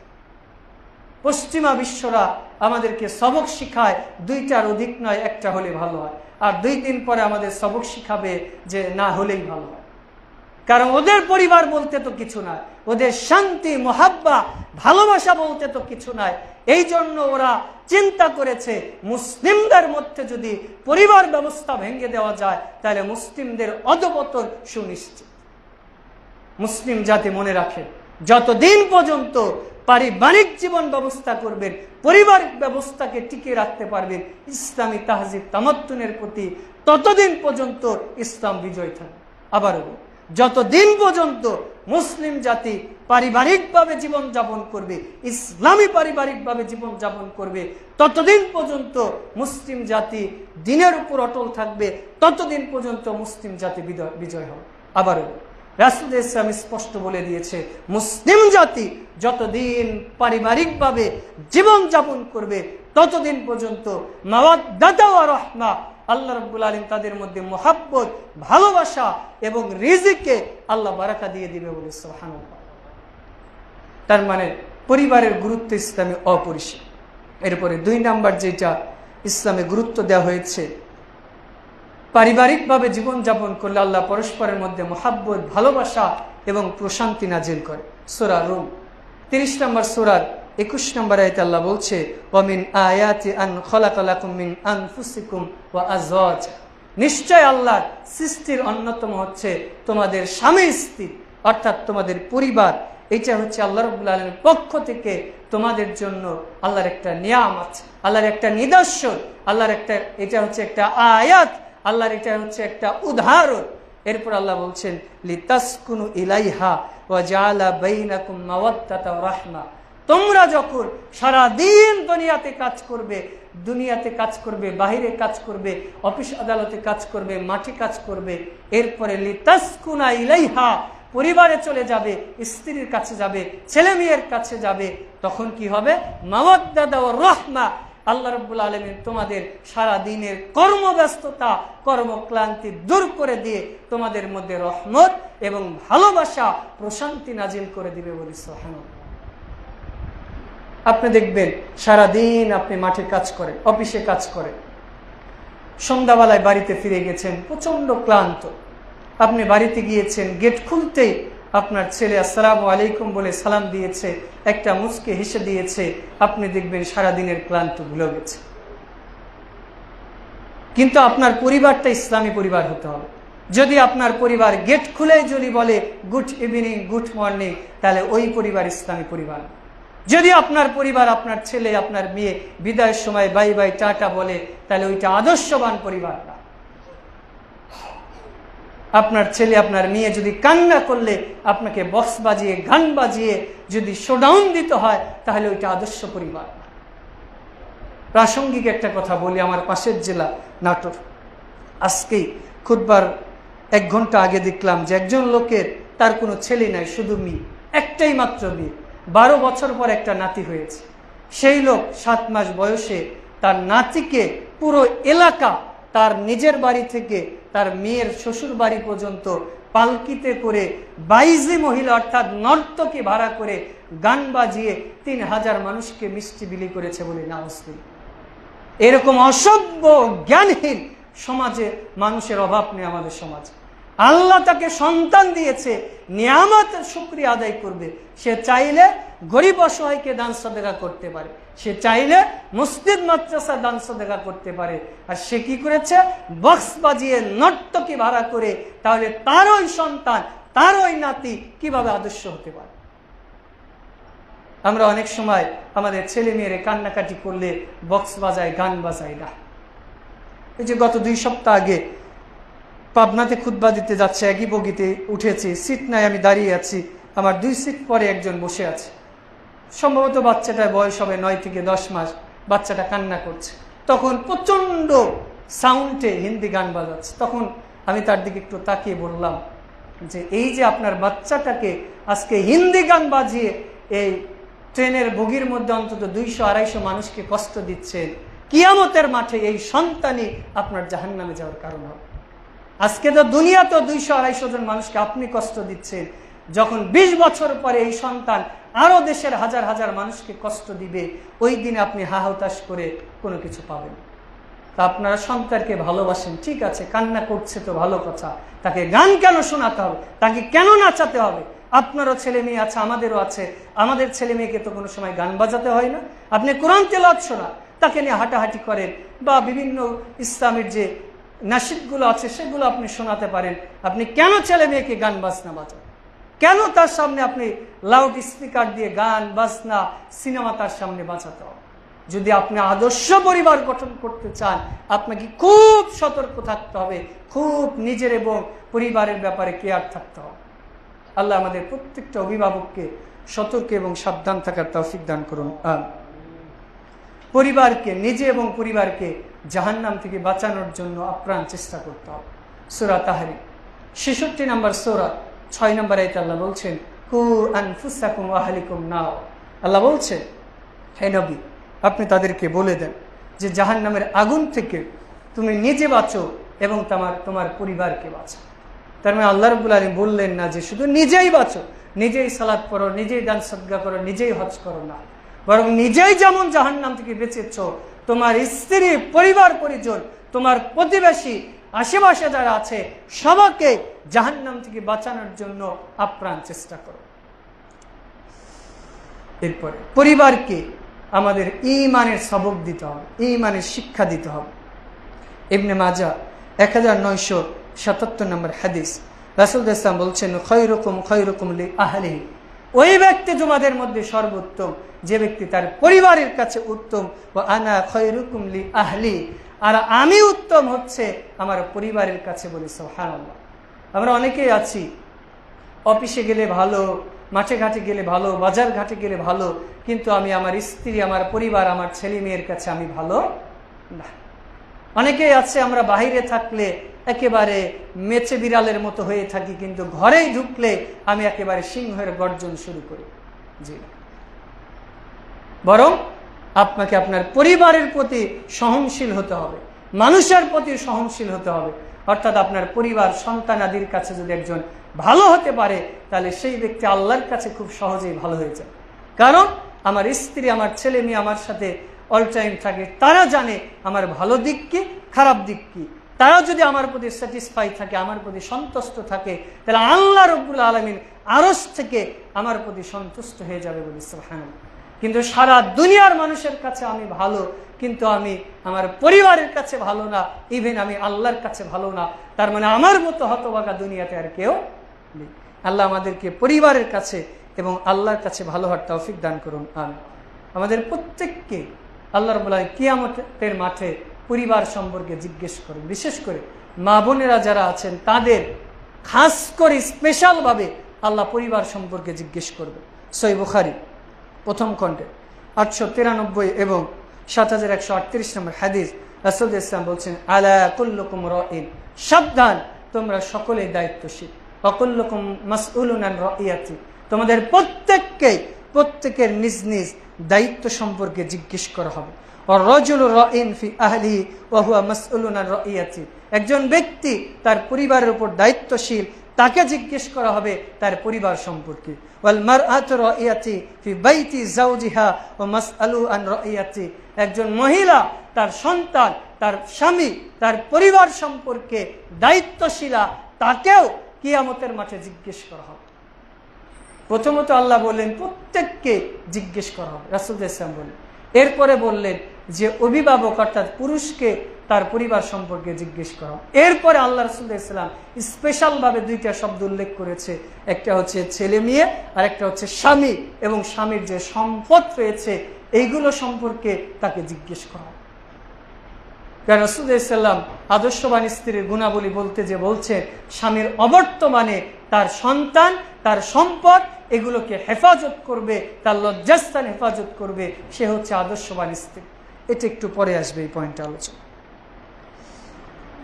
পশ্চিমা বিশ্বরা আমাদেরকে সবক শিখায় 2টার অধিক নয়, 1টা হলে ভালো হয়, আর 2 দিন পরে আমাদের সবক শিখাবে যে না হলেই ভালো হয়, কারণ ওদের পরিবার বলতে তো কিছু নাই, ওদের শান্তি মোহাব্বা ভালোবাসা বলতে তো কিছু নাই। এই জন্য ওরা চিন্তা করেছে মুসলিমদের মধ্যে যদি পরিবার ব্যবস্থা ভেঙে দেওয়া যায় তাহলে মুসলিমদের অধঃপতন সুনিশ্চিত। মুসলিম জাতি মনে রাখে, যতদিন পর্যন্ত পারিবারিক জীবন ব্যবস্থা করবেন, পরিবারিক ব্যবস্থাকে টিকে রাখতে পারবেন ইসলামী তাহজিব তামাদ্দুনের প্রতি, ততদিন পর্যন্ত ইসলাম বিজয় থাকবে। আবারও, যতদিন পর্যন্ত মুসলিম জাতি পারিবারিকভাবে জীবন যাপন করবে, ইসলামী পারিবারিকভাবে জীবন যাপন করবে, ততদিন পর্যন্ত মুসলিম জাতি দ্বীনের উপর অটল থাকবে, ততদিন পর্যন্ত মুসলিম জাতি বিজয় হবে। আবারও রাসূল ইসলাম স্পষ্ট বলে দিয়েছে, মুসলিম জাতি যতদিন পারিবারিকভাবে জীবন যাপন করবে ততদিন পর্যন্ত মাওয়াদ্দাতা ওয়া রাহমা, আল্লাহ রাব্বুল আলামিন তাদের মধ্যে মুহাব্বত, ভালোবাসা এবং রিজিকে আল্লাহ বারাকা দিয়ে দিবে বলে সুবহানাল্লাহ। তার মানে পরিবারের গুরুত্ব ইসলামে অপরিসীম। এরপরে 2 নাম্বার যেটা ইসলামে গুরুত্ব দেওয়া হয়েছে, পারিবারিকভাবে জীবনযাপন করলে আল্লাহ পরস্পরের মধ্যে মুহাব্বত, ভালোবাসা এবং প্রশান্তি নাজিল করে। সূরা রুম 30 নম্বর সূরার 21 নম্বর আয়াতে আল্লাহ বলছে, ওয়ামিন আয়াতি আন খালাকা লাকুম মিন আনফুসিকুম ওয়া আজওয়াজ, নিশ্চয় আল্লাহর সৃষ্টির অন্যতম হচ্ছে তোমাদের স্বামী স্ত্রী, অর্থাৎ তোমাদের পরিবার। এটা হচ্ছে আল্লাহ রাব্বুল আলামিনের পক্ষ থেকে তোমাদের জন্য আল্লাহর একটা নিয়ামত, আল্লাহর একটা নিদর্শন, আল্লাহর একটা, এটা হচ্ছে একটা আয়াত, আল্লাহর এটা হচ্ছে একটা উদাহরণ। এরপর আল্লাহ বলছেন, লিতাসকুনু ইলাইহা ওয়া জাআলা বাইনাকুম মাওয়াদ্দাতা ওয়া রাহমা, তোমরা যখন সারা দিন দুনিয়াতে কাজ করবে, বাহিরে কাজ করবে, অফিস আদালতে কাজ করবে, মাঠে কাজ করবে, এরপরে লিতাসকুনা ইলাইহা, পরিবারে চলে যাবে, স্ত্রীর কাছে যাবে, ছেলে মেয়ের কাছে যাবে, তখন কি হবে? মাওয়াদ্দাতা ওয়া রাহমা, আল্লাহ রাব্বুল আলামিন তোমাদের সারা দিনের কর্মব্যস্ততা, কর্মক্লান্তি দূর করে দিয়ে তোমাদের মধ্যে রহমত এবং ভালোবাসা, প্রশান্তি নাজিল করে দিবে বলে সুবহানাল্লাহ। আপনি দেখবেন সারা দিন আপনি মাঠে কাজ করেন, অফিসে কাজ করেন, সন্ধ্যাবেলায় বাড়িতে ফিরে গেছেন প্রচন্ড ক্লান্ত, আপনি বাড়িতে গিয়েছেন, গেট খুলতেই আপনার ছেলে আসসালামু আলাইকুম বলে সালাম দিয়েছে, একটা মুচকি হেসে দিয়েছে, আপনি দেখবেন সারাদিনের ক্লান্ত ভুলে গেছে। কিন্তু আপনার পরিবারটা ইসলামী পরিবার হতে হবে। যদি আপনার পরিবার গেট খুলে যদি বলে গুড ইভিনিং, গুড মর্নিং, তাহলে ওই পরিবার ইসলামী পরিবার। যদি আপনার পরিবার, আপনার ছেলে, আপনার মেয়ে বিদায়ের সময় বাই বাই টাটা বলে, তাহলে ওইটা আদর্শবান পরিবার না। আপনার ছেলে, আপনার মেয়ে যদি কান্না করলে আপনাকে বক্স বাজিয়ে, গান বাজিয়ে যদি শোডাউন দিতে হয়, তাহলে ওইটা আদর্শ পরিবার না। প্রাসঙ্গিক একটা কথা বলি। আমার পাশের জেলা নাটোর, আজকেই খুতবার 1 ঘন্টা আগে দেখলাম যে একজন লোকের তার কোনো ছেলে নাই, শুধু মেয়ে, একটাই মাত্র মেয়ে, 12 বছর পর একটা নাতি হয়েছে। সেই লোক 7 মাস বয়সে তার নাতিকে পুরো এলাকা, তার নিজের বাড়ি থেকে তার মেয়ের শ্বশুর বাড়ি পর্যন্ত পালকিতে করে 22 মহিলা অর্থাৎ নর্তকী ভাড়া করে গান বাজিয়ে 3000 মানুষকে মিষ্টি বিলি করেছে বলে নাউজুবিল্লাহ। এরকম অসভ্য জ্ঞানহীন সমাজে মানুষের অভাব নেই আমাদের সমাজে। আল্লাহ তাকে সন্তান দিয়েছে, নিয়ামতের শুকরিয়া আদায় করবে। সে চাইলে গরিব অসহায়কে দান সদকা করতে পারে, সে চাইলে মসজিদ মাদ্রাসা দান সদকা করতে পারে। আর সে কি করেছে? বক্স বাজিয়ে নর্তকী ভাড়া করে। তাহলে তার ওই সন্তান, তার ওই নাতি কিভাবে আদর্শ হতে পারে? আমরা অনেক সময় আমাদের ছেলে মেয়েরে কান্নাকাটি করলে বক্স বাজায়, গান বাজায় না। এই যে গত 2 সপ্তাহ আগে পাবনাতে খুতবা দিতে যাচ্ছে, একই বগিতে উঠেছি, সিট নাই, আমি দাঁড়িয়ে আছি, আমার 2 সিট পরে একজন বসে আছে। সম্ভবত বাচ্চাটার বয়স হবে 9 থেকে 10 মাস। বাচ্চাটা কান্না করছে, তখন প্রচন্ড সাউন্ডে হিন্দি গান বাজাচ্ছে। তখন আমি তার দিকে একটু তাকিয়ে বললাম যে এই যে আপনার বাচ্চাটাকে আজকে হিন্দি গান বাজিয়ে এই ট্রেনের বগির মধ্যে অন্তত 200-250 মানুষকে কষ্ট দিচ্ছেন, কিয়ামতের মাঠে এই সন্তানই আপনার জাহান্নামে যাওয়ার কারণ হবে। আজকে তো দুনিয়া তো 200-250 জন মানুষকে আপনি কষ্ট দিচ্ছেন, যখন 20 বছর পরে এই সন্তান আরো দেশের হাজার হাজার মানুষকে কষ্ট দিবে, ওই দিনে আপনি হাহাতাশ করে কোনো কিছু পাবেন। তা আপনারা সন্তানকে ভালোবাসেন, ঠিক আছে, কান্না করছে তো ভালো কথা, তাকে গান কেন শোনাতে হবে, তাকে কেন নাচাতে হবে? আপনারও ছেলে মেয়ে আছে, আমাদেরও আছে, আমাদের ছেলে মেয়েকে তো কোনো সময় গান বাজাতে হয় না। আপনি কোরআন তেলাওয়াত শোনান, তাকে নিয়ে হাঁটাহাঁটি করেন, বা বিভিন্ন ইসলামের যে নাশিদগুলো আছে সেগুলো আপনি শোনাতে পারেন। আপনি কেন ছেলে মেয়েকে গান বাজনা বাজান? কেন তার সামনে আপনি লাউড স্পিকার দিয়ে গান বাজনা সিনেমা তার সামনে বাজাতে হবে? যদি আপনি আদর্শ পরিবার গঠন করতে চান, আপনাকে খুব সতর্ক থাকতে হবে, খুব নিজের এবং পরিবারের ব্যাপারে কেয়ার থাকতে হবে। আল্লাহ আমাদের প্রত্যেকটা অভিভাবককে সতর্ক এবং সাবধান থাকার তৌফিক দান করুন। পরিবারকে, নিজে এবং পরিবারকে জাহান্নাম থেকে বাঁচানোর জন্য আপ্রাণ চেষ্টা করতে হবে। সূরা তাহরিম 66 নম্বর সূরা 6 নম্বর আয়াতে আল্লাহ বলছেন, কু আনফুসাকুম ওয়া আহলিকুম নার। আল্লাহ বলছেন, হে নবী, আপনি তাদেরকে বলে দেন যে জাহান্নামের আগুন থেকে তুমি নিজে বাঁচো এবং তোমার পরিবারকে বাঁচো। তার মানে আল্লাহ রাব্বুল আলামিন বললেন না যে শুধু নিজেই বাঁচো, নিজেই সালাত পড়ো, নিজেই দান সদকা করো, নিজেই হজ করো, না, বরং নিজেই যেমন জাহান্নাম থেকে বেঁচেছ, তোমার স্ত্রী, পরিবার পরিজন, তোমার প্রতিবেশী, আশেপাশে যারা আছে সবাইকে জাহান্নাম থেকে বাঁচানোর জন্য আপ্রাণ চেষ্টা করো। এরপরে পরিবারকে আমাদের ঈমানের সবক দিতে হবে, ঈমানের শিক্ষা দিতে হবে। ইবনে মাজাহ 1977 নম্বর হাদিস, রাসূল সাল্লাল্লাহু বলছেন, খায়রুকুম খায়রুকুম লি আহলিহি। ওই ব্যক্তি তোমাদের মধ্যে সর্বোত্তম যে ব্যক্তি তার পরিবারের কাছে উত্তম। ওয়া আনা খায়রুকুম লি আহলি, আর আমি উত্তম হচ্ছে আমার পরিবারের কাছে। বলি সুবহানাল্লাহ। আমরা অনেকেই আছি, অফিসে গেলে ভালো, মাঠে ঘাটে গেলে ভালো, বাজার ঘাটে গেলে ভালো, কিন্তু আমি আমার স্ত্রী, আমার পরিবার, আমার ছেলে মেয়ের কাছে আমি ভালো না। অনেকেই আছে আমরা বাহিরে থাকলে একেবারে মেচে বিড়ালের মতো হয়ে থাকি, কিন্তু ঘরেই ঢুকলে আমি একেবারে সিংহের গর্জন শুরু করি। জি, বরং আপনাকে আপনার পরিবারের প্রতি সহনশীল হতে হবে, মানুষের প্রতি সহনশীল হতে হবে। অর্থাৎ আপনার পরিবার, সন্তানাদির কাছে যদি একজন ভালো হতে পারে, তাহলে সেই ব্যক্তি আল্লাহর কাছে খুব সহজেই ভালো হয়ে যায়। কারণ আমার স্ত্রী, আমার ছেলে মেয়ে আমার সাথে অল টাইম থাকে, তারা জানে আমার ভালো দিক কি, খারাপ দিক কি। তারা যদি আমার প্রতি স্যাটিসফাই থাকে, আমার প্রতি সন্তুষ্ট থাকে, তাহলে আল্লাহ রাব্বুল আলামিন আরশ থেকে আমার প্রতি সন্তুষ্ট হয়ে যাবে বলে সুবহানাল্লাহ। কিন্তু সারা দুনিয়ার মানুষের কাছে আমি ভালো, কিন্তু আমি আমার পরিবারের কাছে ভালো না, ইভেন আমি আল্লাহর কাছে ভালো না, তার মানে আমার মতো হতভাগা দুনিয়াতে আর কেউ নেই। আল্লাহ আমাদেরকে পরিবারের কাছে এবং আল্লাহর কাছে ভালো হওয়ার তৌফিক দান করুন। আমিন। আমাদের প্রত্যেককে আল্লাহ রাব্বুল আলামিন কিয়ামতের মাঠে পরিবার সম্পর্কে জিজ্ঞেস করেন। বিশেষ করে মা বোনেরা যারা আছেন তাদের খাস করে স্পেশালভাবে আল্লাহ পরিবার সম্পর্কে জিজ্ঞেস করবে। সহিহ বুখারী প্রথম খণ্ডে 893 এবং 7138 নম্বর হাদিস, রাসূল ইসলাম বলছেন, আলা কুল্লুকুম রাইন, সাবধান, তোমরা সকলেই দায়িত্বশীল, ওয়া কুল্লুকুম মাসউলুন আন রাইয়াতি, তোমাদের প্রত্যেকের নিজ নিজ দায়িত্ব সম্পর্কে জিজ্ঞেস করা হবে। আর রাজুলু রাইন ফি আহলিহি ওয়া হুয়া মাসউলুন আন রাইয়াতি, একজন ব্যক্তি তার পরিবারের উপর দায়িত্বশীল, তাকে জিজ্ঞেস করা হবে তার পরিবার সম্পর্কে। ওয়াল মারআতু রাইয়াতি ফি বাইতি যাওজিহা ওয়া মাসআলু আন রাইয়াতি, একজন মহিলা তার সন্তান, তার স্বামী, তার পরিবার সম্পর্কে দায়িত্বশীলা, তাকেও কিয়ামতের মাঠে জিজ্ঞেস করা হবে। প্রথমত আল্লাহ বললেন প্রত্যেককে জিজ্ঞেস করা হবে, রাসূল ইসলাম বললেন। এরপরে বললেন যে অভিভাবক অর্থাৎ পুরুষকে তার পরিবার সম্পর্কে জিজ্ঞেস করা হবে। এরপরে আল্লাহ রাসূল ইসলাম স্পেশাল ভাবে দুইটা শব্দ উল্লেখ করেছে, একটা হচ্ছে ছেলে মেয়ে আর একটা হচ্ছে স্বামী, এবং স্বামীর যে সম্পদ রয়েছে এইগুলো সম্পর্কে তাকে জিজ্ঞেস করা হবে। কারণ রাসূল ইসলাম আদর্শবান স্ত্রীর গুণাবলী বলতে যে বলছে, স্বামীর অবর্তমানে তার সন্তান, তার সম্পদ এগুলোকে হেফাজত করবে, তার লজ্জাস্থান হেফাজত করবে, সে হচ্ছে আদর্শবান স্ত্রী। এটা একটু পরে আসবে এই পয়েন্টে আলোচনা।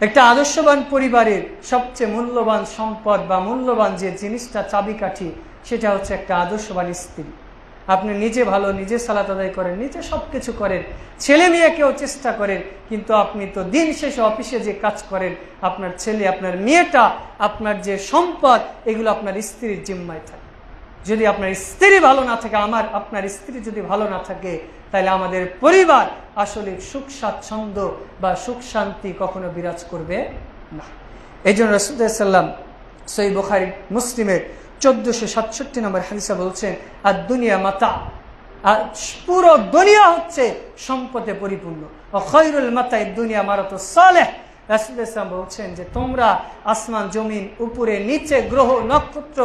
একটা আদর্শবান পরিবারের সবচেয়ে মূল্যবান সম্পদ বা মূল্যবান যে জিনিসটা চাবিকাঠি, সেটা হচ্ছে একটা আদর্শবান স্ত্রী। আপনি নিজে ভালো, নিজে সালাত আদায় করেন, নিজে সবকিছু করেন, ছেলে মেয়েকেও চেষ্টা করেন, কিন্তু আপনি তো দিন শেষে অফিসে যে কাজ করেন, আপনার ছেলে, আপনার মেয়েটা, আপনার যে সম্পদ, এগুলো আপনার স্ত্রীর জিম্মায় থাকে। যদি আপনার স্ত্রী ভালো না থাকে, আপনার স্ত্রী যদি ভালো না থাকে, তাহলে আমাদের পরিবার আসলে সুখ স্বাচ্ছন্দ্য বা সুখ শান্তি কখনো বিরাজ করবে না। এই জন্য রাসূলুল্লাহ সাল্লাল্লাহু আলাইহি ওয়াসাল্লাম সহিহ বুখারী মুসলিমের 1467 নম্বর হাদিসে বলছেন, আর দুনিয়া মাতা, আর পুরো দুনিয়া হচ্ছে সম্পদে পরিপূর্ণ, ও খায়রুল মাতাই দুনিয়া মারাতুস সালেহ। রাসূলুল্লাহ সাল্লাল্লাহু আলাইহি ওয়াসাল্লাম বলছেন যে তোমরা আসমান জমিন, উপরে নিচে, গ্রহ নক্ষত্র,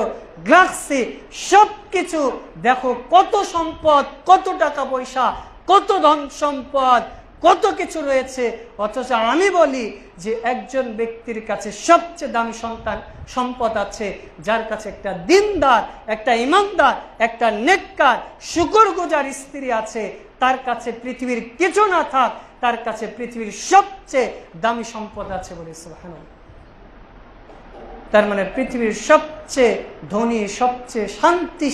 গ্যালাক্সি সবকিছু দেখো, কত সম্পদ, কত টাকা পয়সা, কত ধন সম্পদ, কত কিছু রয়েছে, অথচ আমি বলি যে একজন ব্যক্তির কাছে সবচেয়ে দামি সম্পদ আছে, যার কাছে একটা দিনদার, একটা ইমানদার, একটা নেককার, শুকরগুজার স্ত্রী আছে। তার কাছে পৃথিবীর কিছু না থাক, তার কাছে পৃথিবীর সবচেয়ে দামি সম্পদ আছে বলে সুবহানাল্লাহ। তার মানে পৃথিবীর সবচেয়ে ধনী, সবচেয়ে শান্তি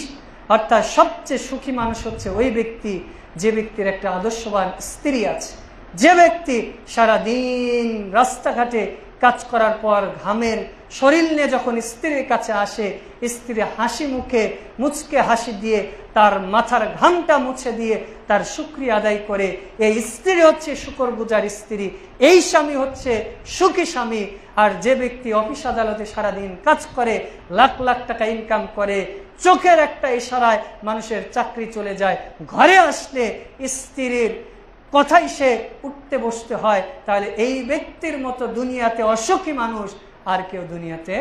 অর্থাৎ সবচেয়ে সুখী মানুষ হচ্ছে ওই ব্যক্তি যে ব্যক্তির একটা আদর্শবান স্ত্রী আছে, যে ব্যক্তি সারাদিন রাস্তাঘাটে কাজ করার পর ঘামের শরীর নিয়ে যখন স্ত্রীর কাছে আসে, স্ত্রী হাসি মুখে মুচকে হাসি দিয়ে তার মাথার ঘামটা মুছে দিয়ে তার শুকরিয়া আদায় করে, এই স্ত্রী হচ্ছে শুকরগুজার স্ত্রী, এই স্বামী হচ্ছে সুখী স্বামী। আর যে ব্যক্তি অফিস আদালতে সারাদিন কাজ করে, লাখ লাখ টাকা ইনকাম করে, চোখের একটা ইশারায় মানুষের চাকরি চলে যায়, ঘরে আসলে স্ত্রীর কথাই সে উঠতে বসতে হয়, তাহলে এই ব্যক্তির মতো দুনিয়াতে অসুখী মানুষ আর কেউ দুনিয়াতে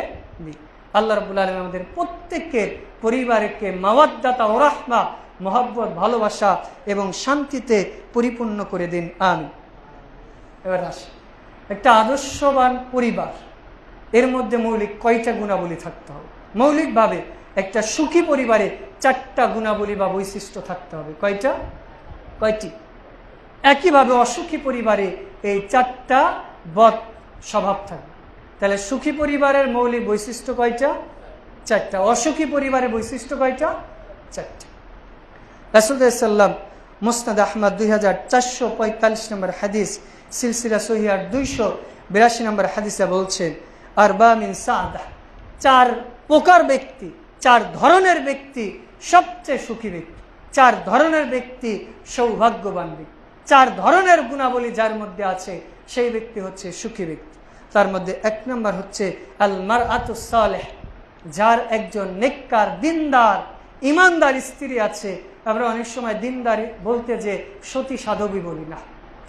নেই। আল্লাহ রাব্বুল আলামিন আমাদের প্রত্যেকের পরিবারকে মাওয়াদ্দাতা ওয়া রাহমা, মহব্বত, ভালোবাসা এবং শান্তিতে পরিপূর্ণ করে দিন, আমিন। এবার আসি, একটা আদর্শবান পরিবার, এর মধ্যে মৌলিক কয়টা গুণাবলী থাকতে হবে? মৌলিকভাবে একটা সুখী পরিবারে 4টা গুণাবলী বা বৈশিষ্ট্য থাকতে হবে। কয়টি? একইভাবে অসুখী পরিবারে এই 4টা বদ স্বভাব থাকবে। তাহলে সুখী পরিবারের মৌলিক বৈশিষ্ট্য কয়টা? 4টা। অসুখী পরিবারের বৈশিষ্ট্য কয়টা? 4টা। রাসূলুল্লাহ সাল্লাল্লাহু আলাইহি ওয়াসাল্লাম মুসনাদ আহমদ 2445 নম্বর হাদিস, সিলসিলা সহিহ 282 নম্বর হাদিসে বলছেন, আরবা মিন সাআদা, 4 প্রকার ব্যক্তি, 4 ধরনের ব্যক্তি সবচেয়ে সুখী ব্যক্তি, 4 ধরনের ব্যক্তি সৌভাগ্যবান ব্যক্তি, 4 ধরনের গুণাবলী যার মধ্যে আছে সেই ব্যক্তি হচ্ছে সুখী ব্যক্তি। তার মধ্যে 1 নম্বর হচ্ছে আল মারআতুস সালেহ, যার একজন নেককার, দিনদার, ইমানদার স্ত্রী আছে। আমরা অনেক সময় দিনদারি বলতে যে সতী সাধবী বলি না।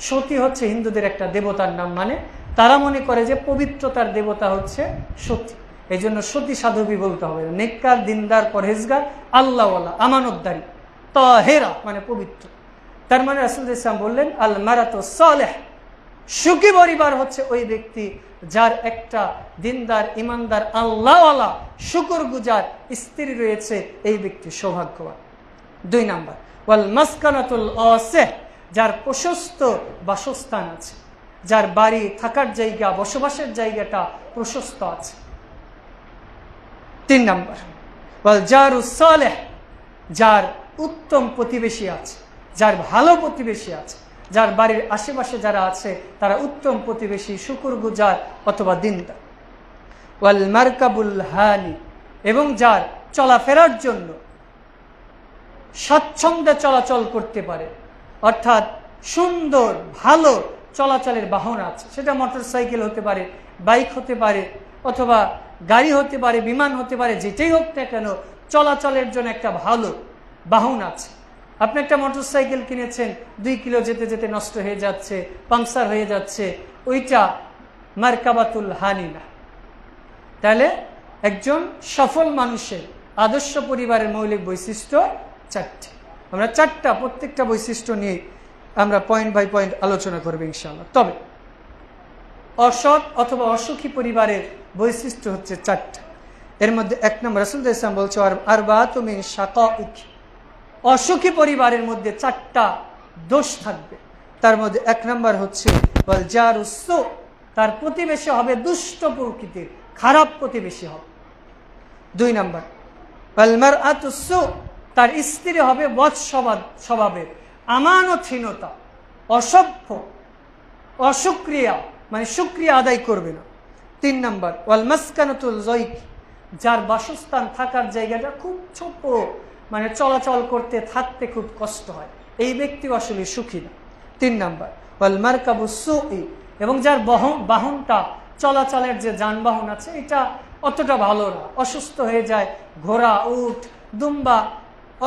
সতী হচ্ছে হিন্দুদের একটা দেবতার নাম, মানে তারা মনে করে যে পবিত্রতার দেবতা হচ্ছে সতী, এই জন্য সতী সাধবী বলতে হবে। নেককার, দিনদার, পরহেজগার, আল্লাহওয়ালা, আমানতদারি, তাহেরা মানে পবিত্র। তার মানে রাসূলুল্লাহ সাল্লাল্লাহু আলাইহি ওয়াসাল্লাম বললেন আল মারাতুস সালেহ, সুখী পরিবার হচ্ছে ওই ব্যক্তি যার একটা দিনদার, ইমানদার, আল্লাহওয়ালা, শুকরগুজার স্ত্রী রয়েছে, এই ব্যক্তি সৌভাগ্যবান। 2 নাম্বার ওয়াল মাসকানাতুল ওয়াসিহ, যার প্রশস্ত বাসস্থান আছে, যার বাড়ি, থাকার জায়গা, বসবাসের জায়গাটা প্রশস্ত আছে। 3 নম্বর ওয়াল জারুস সালেহ, যার উত্তম প্রতিবেশী আছে, যার ভালো প্রতিবেশী আছে, যার বাড়ির আশেপাশে যারা আছে তারা উত্তম প্রতিবেশী, শুকরগুজার অথবা দিনদার। ওয়াল মারকাবুল হানি, এবং যার চলাফেরার জন্য স্বাচ্ছন্দ্যে চলাচল করতে পারে, অর্থাৎ সুন্দর ভালো চলাচলের বাহন আছে। সেটা মোটরসাইকেল হতে পারে, বাইক হতে পারে, অথবা গাড়ি হতে পারে, বিমান হতে পারে, যেটাই হোক না কেন চলাচলের জন্য একটা ভালো বাহন আছে। আপনি একটা মোটরসাইকেল কিনেছেন, 2 কিলো যেতে যেতে নষ্ট হয়ে যাচ্ছে, পাংচার হয়ে যাচ্ছে, ওইটা মারকাবাতুল হানি না। তাহলে একজন সফল মানুষের আদর্শ পরিবারের মৌলিক বৈশিষ্ট্য 4টি। আমরা 4টা, প্রত্যেকটা বৈশিষ্ট্য নিয়ে আমরা পয়েন্ট বাই পয়েন্ট আলোচনা করবো ইনশাআল্লাহ। তবে অসৎ অথবা অসুখী পরিবারের বৈশিষ্ট্য হচ্ছে 4টা। এর মধ্যে 1 নম্বর রাসূলুল্লাহ সাল্লাল্লাহু আলাইহি ওয়াসাল্লাম বলছে আরবাতু মিন শাকাইক, অসুখী পরিবারের মধ্যে 4টা দোষ থাকবে। তার মধ্যে 1 নম্বর হচ্ছে ওয়াল জারুস সু, তার প্রতিবেশী হবে দুষ্ট প্রকৃতির, খারাপ প্রতিবেশী হবে। 2 নম্বর ওয়াল মারআতুস সু, তার স্ত্রী হবে বদ স্বভাবের, আমানতহীনতা, অসভ্য, অসুক্রিয়া, মানে শুকরিয়া আদায় করবে না। 3 নম্বর ওয়াল মাসকানাতুল যায়ক, যার বাসস্থান, থাকার জায়গাটা খুব ছোট, মানে চলাচল করতে থাকতে খুব কষ্ট হয়, এই ব্যক্তি আসলে সুখী না। 3 নম্বর ওয়াল মারকাবুস সুই, এবং যার বাহনটা, চলাচলের যে যানবাহন আছে এটা অতটা ভালো না, অসুস্থ হয়ে যায়, ঘোড়া, উট, দুম্বা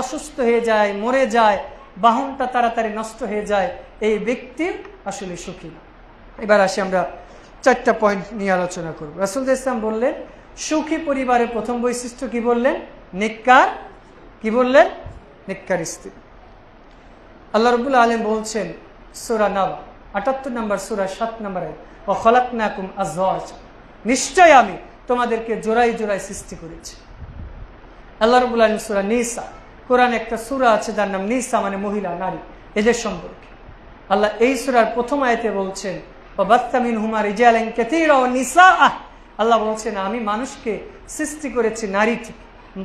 অসুস্থ হয়ে যায়, মরে যায়, বাহনটা তাড়াতাড়ি নষ্ট হয়ে যায়, এই ব্যক্তির আসলে সুখী না। এবার আসি আমরা 4টা পয়েন্ট নিয়ে আলোচনা করব। রাসূলুল্লাহ ইসলাম বললেন সুখী পরিবারের প্রথম বৈশিষ্ট্য কি বললেন? নেককার, কি বললেন? নেককার স্ত্রী। আল্লাহ রাব্বুল আলামিন বলছেন সূরা নাবা 78 নম্বর সূরা 7 নম্বরে ওয়া খালাকনাকুম আজওয়াজ, নিশ্চয় আমি তোমাদেরকে জোড়ায় জোড়ায় সৃষ্টি করেছি। আল্লাহ রাব্বুল আলামিন সূরা নিসা, কোরআনে একটা সূরা আছে যার নাম নিসা, মানে মহিলা, নারী, এদের সম্পর্কে আল্লাহ এই সূরার প্রথম আয়াতে বলছেন ওয়া বাত্তা মিনহুমা রিজালান কাসীরা ওয়া নিসাআ, আল্লাহ বলছেন আমি মানুষকে সৃষ্টি করেছি নারী থেকে,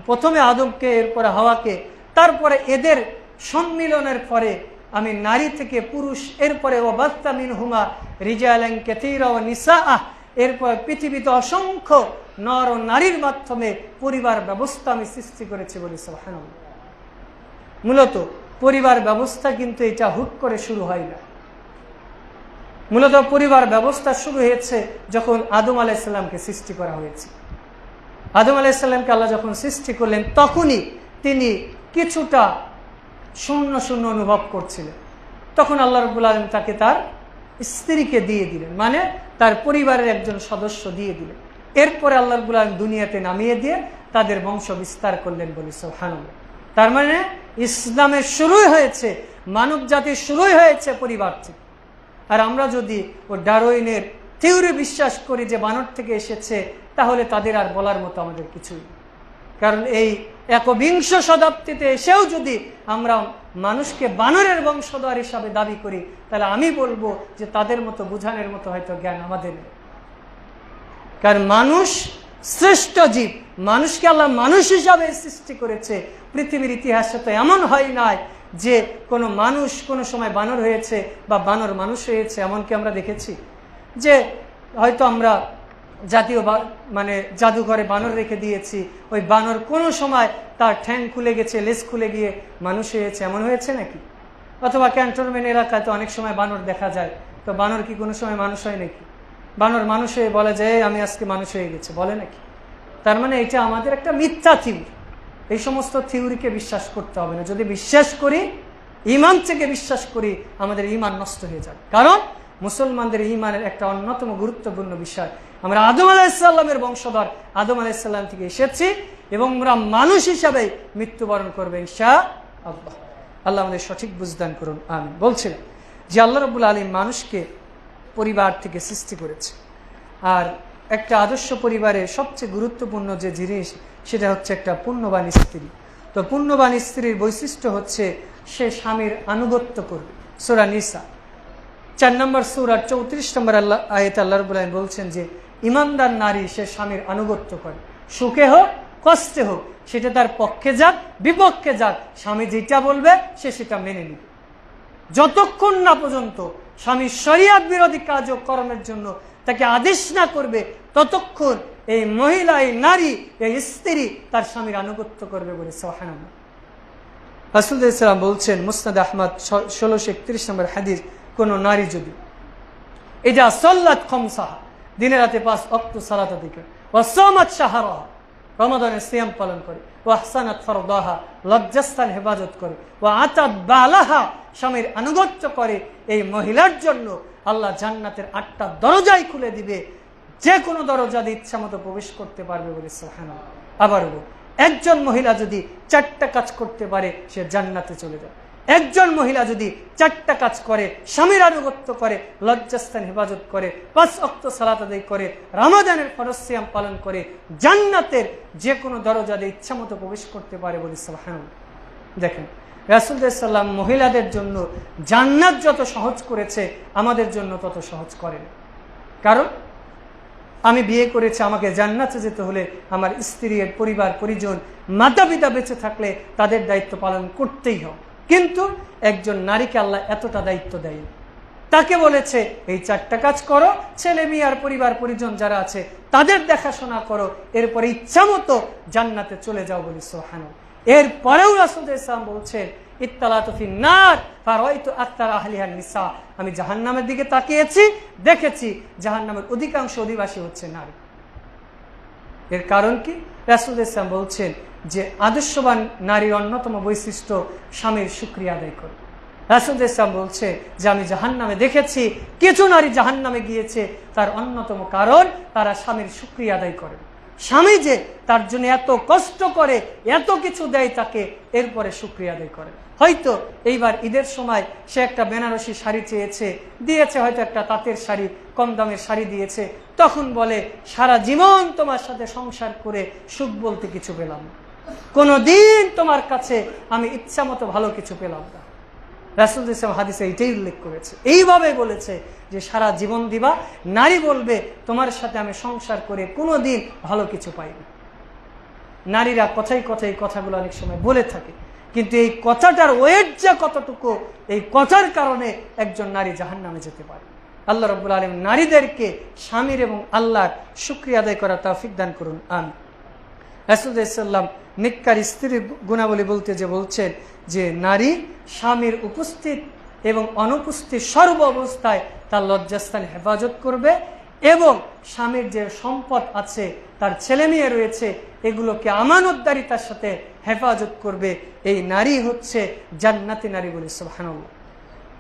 প্রথমে আদমকে, এরপরে হাওয়াকে, তারপরে এদের সম্মিলনের পরে আমি নারী থেকে পুরুষ, এরপরে ওয়া বাত্তা মিনহুমা রিজালান কাসীরা ওয়া নিসাআ, এরপর পৃথিবীতে অসংখ্য নর ও নারীর মাধ্যমে পরিবার ব্যবস্থা আমি সৃষ্টি করেছি বলি সুবহানাল্লাহ। মূলত পরিবার ব্যবস্থা কিন্তু এটা হুট করে শুরু হয় না। মূলত পরিবার ব্যবস্থা শুরু হয়েছে যখন আদম আলাইহিস সালামকে সৃষ্টি করা হয়েছে। আদম আলাইহিস সালামকে আল্লাহ যখন সৃষ্টি করলেন তখনই তিনি কিছুটা শূন্য শূন্য অনুভব করছিলেন। তখন আল্লাহ রাব্বুল আলামিন তাকে তার স্ত্রীকে দিয়ে দিলেন, মানে তার পরিবারের একজন সদস্য দিয়ে দিলেন। এরপরে আল্লাহ রাব্বুল আলামিন দুনিয়াতে নামিয়ে দিয়ে তাদের বংশ বিস্তার করলেন বলি সুবহানাল্লাহ। তার মানে ইসলামের শুরুই হয়েছে, মানব জাতির শুরুই হয়েছে পরিবার থেকে। আর আমরা যদি ও ডারউইনের থিওরি বিশ্বাস করি যে বানর থেকে এসেছে, তাহলে তাদের আর বলার মতো আমাদের কিছুই নেই। কারণ এই 21শ শতাব্দীতে এসেও যদি আমরা মানুষকে বানরের বংশধর হিসাবে দাবি করি, তাহলে আমি বলবো যে তাদের মতো বুঝানোর মতো হয়তো জ্ঞান আমাদের নেই। কারণ মানুষ শ্রেষ্ঠ জীব, মানুষকে আল্লাহ মানুষ হিসাবে সৃষ্টি করেছে। পৃথিবীর ইতিহাসে তো এমন হয় নাই যে কোনো মানুষ কোনো সময় বানর হয়েছে বা বানর মানুষ হয়েছে, এমনকি আমরা দেখেছি যে হয়তো আমরা জাতীয় মানে জাদুঘরে বানর রেখে দিয়েছি, ওই বানর কোনো সময় তার ঠ্যাং খুলে গেছে, লেজ খুলে গিয়ে মানুষ হয়েছে, এমন হয়েছে নাকি? অথবা ক্যান্টনমেন্ট এলাকায় তো অনেক সময় বানর দেখা যায়, তো বানর কি কোনো সময় মানুষ হয় নাকি? বানর মানুষ হয়ে বলা যায় আমি আজকে মানুষ হয়ে গেছে, বলে নাকি? তার মানে এটা আমাদের একটা মিথ্যা থিওরি। এই সমস্ত থিওরিকে বিশ্বাস করতে হবে না। যদি বিশ্বাস করি, ইমান থেকে বিশ্বাস করি, আমাদের ইমান নষ্ট হয়ে যাবে। কারণ মুসলমানদের ইমানের একটা অন্যতম গুরুত্বপূর্ণ বিষয়, আমরা আদম আলাইহিস সালামের বংশধর, আদম আলাইহিস সালাম থেকে এসেছি এবং আমরা মানুষ হিসাবে মৃত্যুবরণ করবে ইনশাআল্লাহ। আল্লাহ আমাদের সঠিক বুঝদান করুন, আমিন। বলছিলাম যে আল্লাহ রাব্বুল আলামিন মানুষকে পরিবার থেকে সৃষ্টি করেছে, আর একটা আদর্শ পরিবারের সবচেয়ে গুরুত্বপূর্ণ যে জিনিস সেটা হচ্ছে একটা পুণ্যবান স্ত্রী। তো পুণ্যবান স্ত্রীর বৈশিষ্ট্য হচ্ছে সে স্বামীর আনুগত্য করবে, সূরা নিসা 4 নম্বর সূরা 34 নম্বর আয়াতে আল্লাহ রাব্বুল আলামিন বলছেন যে ইমানদার নারী সে স্বামীর আনুগত্য করে, সুখে হোক কষ্টে হোক, সেটা তার পক্ষে যাক বিপক্ষে যাক, স্বামী যেটা বলবে সে সেটা মেনে নেবে। যতক্ষণ না পর্যন্ত স্বামী শরিয়ত বিরোধী কাজ ও কর্মের জন্য তাকে আদেশ না করবে, ততক্ষণ এই মহিলা, এই নারী, এই স্ত্রী তার স্বামীর আনুগত্য করবে বলে সুবহানাল্লাহ। রাসূলুল্লাহ সাল্লাল্লাহু আলাইহি ওয়াসাল্লাম বলছেন, মুসনাদ আহমদ 1631 নম্বর হাদিস, কোন নারী যদি ইজা সাল্লাত খামসাহা, দিনে রাতে 5 ওয়াক্ত সালাত আদায় করে, ওয়া সামাত শাহরাহা, রমাদানের সিয়াম পালন করে, ওয়া আহসানাত ফারদাহা, লজ্জাস্থান হেফাজত করে, ওয়া আতাত বালাহা, স্বামীর আনুগত্য করে, এই মহিলার জন্য আল্লাহ জান্নাতের 8টা দরজাই খুলে দিবে, যে কোনো দরজা দিয়ে ইচ্ছা মতো প্রবেশ করতে পারবে বলে সুবহানাল্লাহ। আবার একজন মহিলা যদি 4টা কাজ করতে পারে সে জান্নাতে চলে যায়। একজন মহিলা যদি 4টা কাজ করে, স্বামীর আনুগত্য করে, লজ্জাস্থান হেফাজত করে, 5 ওয়াক্ত সালাত আদায় করে, রমাদানের ফরজ সিয়াম পালন করে, জান্নাতের যে কোনো দরজা দিয়ে ইচ্ছা মতো প্রবেশ করতে পারে বলে সুবহানাল্লাহ। দেখেন রাসূলুল্লাহ সাল্লাল্লাহু আলাইহি ওয়াসাল্লাম মহিলাদের জন্য জান্নাত যত সহজ করেছে আমাদের জন্য তত সহজ করেন। কারণ আমি বিয়ে করেছি, আমাকে জান্নাতে যেতে হলে আমার স্ত্রীর পরিবার পরিজন মাতা পিতা বেঁচে থাকলে তাদের দায়িত্ব পালন করতেই হবে। কিন্তু একজন নারীকে আল্লাহ এতটা দায়িত্ব দেয়, তাকে বলেছে এই 4টা কাজ করো, ছেলে মেয়ে আর পরিবার পরিজন যারা আছে তাদের দেখাশোনা করো, এরপরে ইচ্ছা মতো জান্নাতে চলে যাও বলি সুবহানাল্লাহ। এরপরেও রাসূলুল্লাহ সাল্লাল্লাহু আলাইহি ওয়াসাল্লাম বলছেন, ইত্তালাতু ফিন নার ফারাইতু আকতার আহলিহান নিসা, আমি জাহান্নামের দিকে তাকিয়েছি, দেখেছি জাহান্নামের অধিকাংশ অধিবাসী হচ্ছে নারী। এর কারণ কি? রাসূলুল্লাহ সাল্লাল্লাহু আলাইহি ওয়াসাল্লাম বলছেন যে আদর্শবান নারীর অন্যতম বৈশিষ্ট্য স্বামীর শুকরিয়া আদায় করে। রাসূলুল্লাহ সাল্লাল্লাহু আলাইহি ওয়াসাল্লাম বলছে যে আমি জাহান্নামে দেখেছি কিছু নারী জাহান্নামে গিয়েছে, তার অন্যতম কারণ তারা স্বামীর শুকরিয়া আদায় করে। স্বামী যে তার জন্য এত কষ্ট করে, এত কিছু দেয় তাকে, এরপরে শুকরিয়া আদায় করে। হয়তো এইবার ঈদের সময় সে একটা বেনারসি শাড়ি চেয়েছে, দিয়েছে, হয়তো একটা তাঁতের শাড়ি, কম দামের শাড়ি দিয়েছে, তখন বলে সারা জীবন তোমার সাথে সংসার করে সুখ বলতে কিছু পেলাম না, কোনোদিন তোমার কাছে আমি ইচ্ছা মতো ভালো কিছু পেলাম না। রাসূলুল্লাহ সাল্লাল্লাহু আলাইহি ওয়াসাল্লাম হাদিসে এইটাই উল্লেখ করেছে, এইভাবে বলেছে যে সারা জীবন দিবা, নারী বলবে তোমার সাথে আমি সংসার করে কোনোদিন ভালো কিছু পাইনি। নারীরা কথায় কথায় কথাগুলো অনেক সময় বলে থাকে, কিন্তু এই কথাটার ওয়েট যে কতটুকু, এই কথার কারণে একজন নারী জাহান্নামে যেতে পারে। আল্লাহ রাব্বুল আলামিন নারীদেরকে স্বামীর এবং আল্লাহর শুকরিয়া আদায় করার তৌফিক দান করুন, আমিন। রাসূলুল্লাহ সাল্লাল্লাহু আলাইহি ওয়াসাল্লাম নিকার স্ত্রীর গুণাবলী বলতে যে বলছেন যে নারী স্বামীর উপস্থিত এবং অনুপস্থিত সর্ব অবস্থায় তার লজ্জাস্থান হেফাজত করবে, এবং স্বামীর যে সম্পদ আছে, তার ছেলে মেয়ে রয়েছে, এগুলোকে আমানতদারিতার সাথে হেফাজত করবে। এই নারী হচ্ছে জান্নাতি নারী বলে সুবহানাল্লাহ।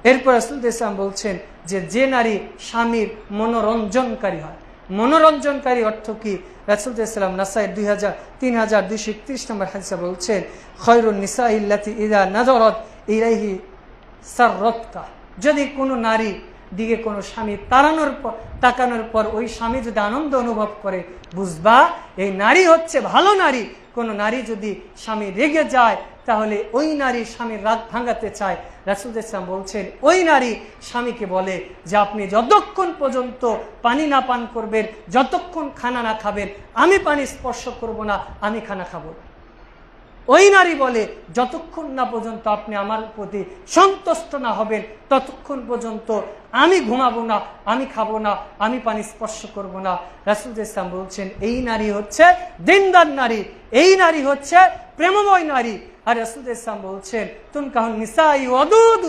এরপর রাসূলুল্লাহ সাল্লাল্লাহু আলাইহি ওয়াসাল্লাম বলছেন যে নারী স্বামীর মনোরঞ্জনকারী হয়। মনোরঞ্জনকারী অর্থ কি? রাসূলুল্লাহ সাল্লাল্লাহু আলাইহি ওয়াসাল্লাম নাসাই 3231 নম্বর হাদিসে বলছেন, খায়রুন নিসাই আল্লাতী ইযা নাযারাত ইলাইহি সাররাতকা, যদি কোনো নারী দিকে কোনো স্বামী তাকানোর পর ওই স্বামী যদি আনন্দ অনুভব করে, বুঝবা এই নারী হচ্ছে ভালো নারী। কোনো নারী যদি স্বামী রেগে যায় তাহলে ওই নারী স্বামীর রাগ ভাঙাতে চায়। রাসূলুল্লাহ সাল্লাল্লাহু আলাইহি ওয়াসাল্লাম বলছেন ওই নারী স্বামীকে বলে যে আপনি যতক্ষণ পর্যন্ত পানি না পান করবেন, যতক্ষণ খানা না খাবেন, আমি পানি স্পর্শ করব না, আমি খানা খাবো না। ওই নারী বলে যতক্ষণ না পর্যন্ত আপনি আমার প্রতি সন্তুষ্ট না হবেন, ততক্ষণ পর্যন্ত আমি ঘুমাবো না, আমি খাবো না, আমি পানি স্পর্শ করব না। রাসূলুল্লাহ সাল্লাল্লাহু আলাইহি ওয়াসাল্লাম বলছেন এই নারী হচ্ছে দিনদার নারী, এই নারী হচ্ছে প্রেমময় নারী। আর রাসূলুল্লাহ সাল্লাল্লাহু আলাইহি ওয়াসাল্লাম বলছেন তুনকাহুন নিসাই ওয়াদুদ,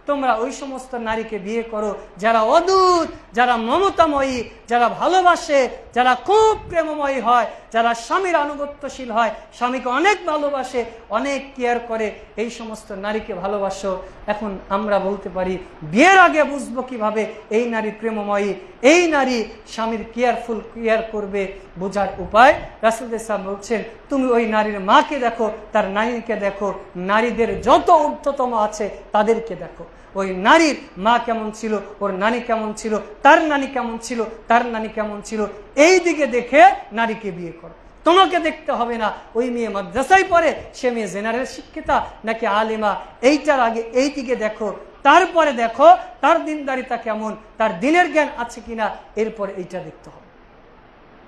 তোমরা ওই সমস্ত নারীকে বিয়ে করো যারা অদূত, যারা মমতাময়ী, যারা ভালোবাসে, যারা খুব প্রেমময়ী হয়, যারা স্বামীর আনুগত্যশীল হয়, স্বামীকে অনেক ভালোবাসে, অনেক কেয়ার করে, এই সমস্ত নারীকে ভালোবাসো। এখন আমরা বলতে পারি বিয়ের আগে বুঝবো কিভাবে এই নারী প্রেমময়ী, এই নারী স্বামীর কেয়ার করবে? বোঝার উপায় রাসূলুল্লাহ সাল্লাল্লাহু আলাইহি ওয়াসাল্লাম বলছেন তুমি ওই নারীর মাকে দেখো, তার নারীকে দেখো, নারীদের যত ঊর্ধ্বতম আছে তাদেরকে দেখো। ওই নারীর মা কেমন ছিল, ওর নানি কেমন ছিল, তার নানি কেমন ছিল, তার নানি কেমন ছিল, এই দিকে দেখে নারীকে বিয়ে করো। তোমাকে দেখতে হবে না ওই মেয়ে মাদ্রাসায় পড়ে, সে মেয়ে জেনারেল শিক্ষিতা নাকি আলেমা, এইটার আগে এই দিকে দেখো। তারপরে দেখো তার দিনদারিতা কেমন, তার দিনের জ্ঞান আছে কিনা, এরপরে এইটা দেখতে হবে।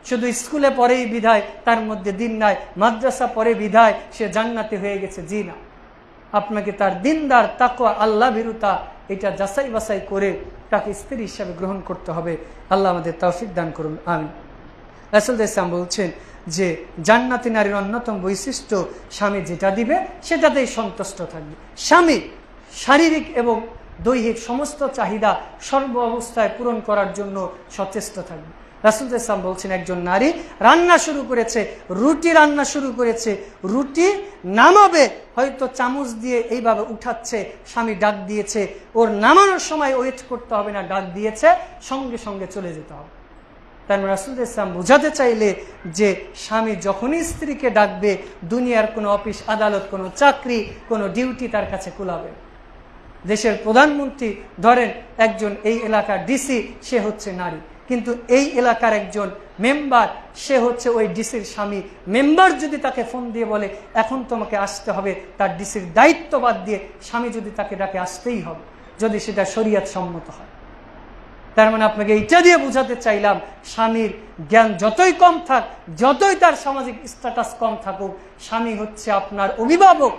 শুধু স্কুলে পড়েই বিধায় তার মধ্যে দিন নাই, মাদ্রাসা পড়ে বিধায় সে জান্নাতি হয়ে গেছে, জি না। আপনাকে তার দিনদার, তাকওয়া, আল্লাহ ভীরুতা এটা যাচাই বাছাই করে তাকে স্ত্রী হিসাবে গ্রহণ করতে হবে। আল্লাহ আমাদের তৌফিক দান করুন, আমিন। রাসূল ইসলাম বলছেন যে জান্নাতি নারীর অন্যতম বৈশিষ্ট্য স্বামী যেটা দিবে সেটাতেই সন্তুষ্ট থাকবে। স্বামী শারীরিক এবং দৈহিক সমস্ত চাহিদা সর্ব অবস্থায় পূরণ করার জন্য সচেষ্ট থাকবে। রাসূল ইসলাম বলছেন একজন নারী রান্না শুরু করেছে, রুটি রান্না শুরু করেছে, রুটি নামাবে, হয়তো চামচ দিয়ে এইভাবে উঠাচ্ছে, স্বামী ডাক দিয়েছে, ওর নামানোর সময় ওয়েট করতে হবে না, ডাক দিয়েছে সঙ্গে সঙ্গে চলে যেতে হবে। তার রাসূল ইসলাম বোঝাতে চাইলে যে স্বামী যখনই স্ত্রীকে ডাকবে দুনিয়ার কোনো অফিস আদালত, কোনো চাকরি, কোনো ডিউটি তার কাছে কুলাবে। দেশের প্রধানমন্ত্রী ধরেন একজন এই এলাকার ডিসি, সে হচ্ছে নারী, কিন্তু এই এলাকার একজন মেম্বার, সে হচ্ছে ওই ডিসির স্বামী। মেম্বার যদি তাকে ফোন দিয়ে বলে এখন তোমাকে আসতে হবে, তার ডিসির দায়িত্ব বাদ দিয়ে স্বামী যদি তাকে ডাকে আসতেই হবে, যদি সেটা শরীয়ত সম্মত হয়। তার মানে আপনাকে এইটা দিয়ে বোঝাতে চাইলাম স্বামীর জ্ঞান যতই কম থাক, যতই তার সামাজিক স্ট্যাটাস কম থাকুক, স্বামী হচ্ছে আপনার অভিভাবক।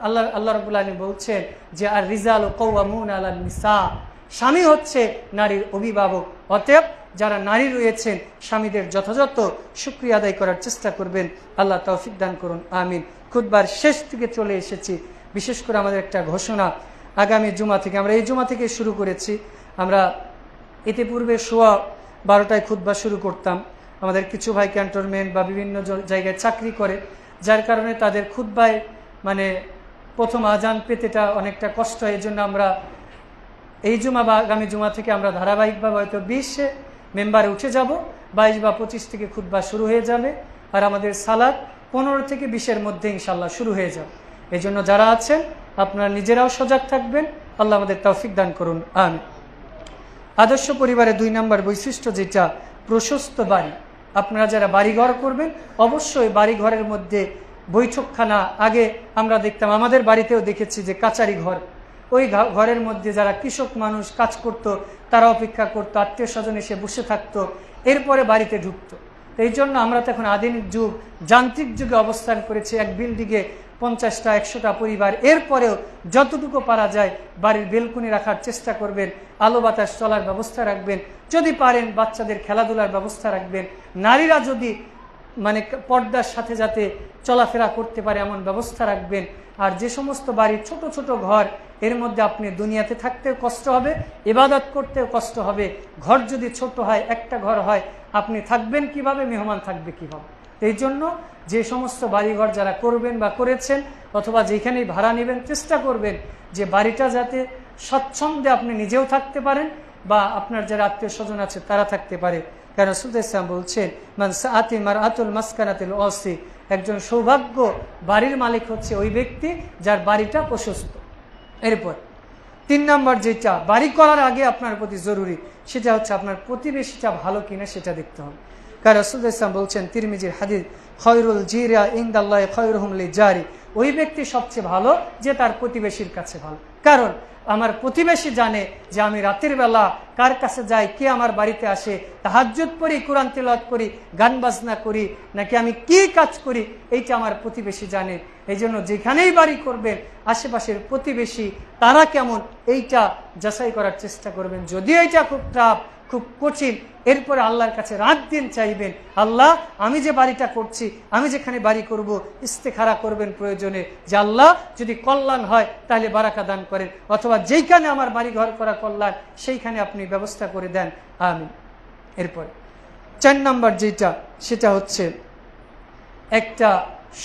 আল্লাহ রাব্বুল আলামিন বলছেন যে আর রিজালু কাওয়ামুনা আলান নিসা, স্বামী হচ্ছে নারীর অভিভাবক। অতএব যারা নারী রয়েছেন স্বামীদের যথাযথ শুকরিয়া আদায় করার চেষ্টা করবেন। আল্লাহ তৌফিক দান করুন, আমিন। খুতবার শেষ থেকে চলে এসেছি। বিশেষ করে আমাদের একটা ঘোষণা, আগামী জুমা থেকে, আমরা এই জুমা থেকে শুরু করেছি। আমরা ইতিপূর্বে 12টায় খুতবা শুরু করতাম। আমাদের কিছু ভাই ক্যান্টনমেন্ট বা বিভিন্ন জায়গায় চাকরি করে, যার কারণে তাদের খুতবায় মানে প্রথম আজান পেতেটা অনেকটা কষ্ট হয়। এই জন্য আমরা এই জুমা বা আগামী জুমা থেকে আমরা ধারাবাহিকভাবে হয়তো 20 মেম্বারে উঠে যাব, 22 বা 25 থেকে খুতবা শুরু হয়ে যাবে। আর আমাদের সালাত 15 থেকে 20-এর মধ্যে ইনশাল্লাহ শুরু হয়ে যাবে। এই জন্য যারা আছেন আপনারা নিজেরাও সজাগ থাকবেন। আল্লাহ আমাদের তৌফিক দান করুন, আমিন। আদর্শ পরিবারের 2 নম্বর বৈশিষ্ট্য যেটা, প্রশস্ত বাড়ি। আপনারা যারা বাড়িঘর করবেন অবশ্যই বাড়িঘরের মধ্যে বৈঠকখানা, আগে আমরা দেখতাম, আমাদের বাড়িতেও দেখেছি যে কাচারি ঘর, ওই ঘরের মধ্যে যারা কৃষক মানুষ কাজ করত তারা অপেক্ষা করতো, আত্মীয় স্বজন এসে বসে থাকতো, এরপরে বাড়িতে ঢুকতো। এই জন্য আমরা তো এখন আধুনিক যুগ, যান্ত্রিক যুগে অবস্থান করেছি। এক বিল্ডিংয়ে 50টা 100টা পরিবার, এরপরেও যতটুকু পারা যায় বাড়ির বেলকুনি রাখার চেষ্টা করবেন, আলো বাতাস চলার ব্যবস্থা রাখবেন, যদি পারেন বাচ্চাদের খেলাধুলার ব্যবস্থা রাখবেন, নারীরা যদি মানে পর্দার সাথে যাতে চলাফেরা করতে পারে এমন ব্যবস্থা রাখবেন। আর যে সমস্ত বাড়ি ছোট ছোট ঘর, এর মধ্যে আপনি দুনিয়াতে থাকতেও কষ্ট হবে, ইবাদত করতেও কষ্ট হবে। ঘর যদি ছোট হয়, একটা ঘর হয়, আপনি থাকবেন কিভাবে, মেহমান থাকবে কিভাবে? এই জন্য যে সমস্ত বাড়িঘর যারা করবেন বা করেছেন অথবা যেখানেই ভাড়া নেবেন, চেষ্টা করবেন যে বাড়িটা যাতে স্বচ্ছন্দে আপনি নিজেও থাকতে পারেন বা আপনার যারা আত্মীয় স্বজন আছে তারা থাকতে পারে। কারণ রাসূল ইসলাম বলছেন মান সাআতি মারআতুল মাসকানাতিল ওয়াসি, একজন সৌভাগ্য বাড়ির মালিক হচ্ছে ওই ব্যক্তি যার বাড়িটা প্রশস্ত। এরপর 3 নম্বর যেটা বাড়ি করার আগে আপনার প্রতি জরুরি, সেটা হচ্ছে আপনার প্রতিবেশীটা ভালো কিনা সেটা দেখতে হবে। কারণ রাসূল ইসলাম বলছেন তিরমিজির হাদিস, খায়রুল জিরা ইনদাল্লাহি খায়রুহুম লিজারি, ওই ব্যক্তি সবচেয়ে ভালো যে তার প্রতিবেশীর কাছে ভালো। কারণ আমার প্রতিবেশী জানে যে আমি রাতের বেলা কার কাছে যাই, কে আমার বাড়িতে আসে, তাহাজ্জুদ পড়ি, কোরআন তিলাওয়াত করি, গান বাজনা করি, নাকি আমি কি কাজ করি, এইটা আমার প্রতিবেশী জানে। এই জন্য যেখানেই বাড়ি করবেন আশেপাশের প্রতিবেশী তারা কেমন এইটা যাচাই করার চেষ্টা করবেন। যদি এইটা খুব টাফ, খুব কঠিন, এরপরে আল্লাহর কাছে রাত দিন চাইবেন, আল্লাহ আমি যে বাড়িটা করছি, আমি যেখানে বাড়ি করব, ইস্তেখারা করবেন প্রয়োজনে যে আল্লাহ যদি কল্যাণ হয় তাহলে বারাকা দান করেন, অথবা যেইখানে আমার বাড়ি ঘর করা কল্যাণ সেইখানে আপনি ব্যবস্থা করে দেন, আমিন। এরপরে 4 নম্বর যেটা, সেটা হচ্ছে একটা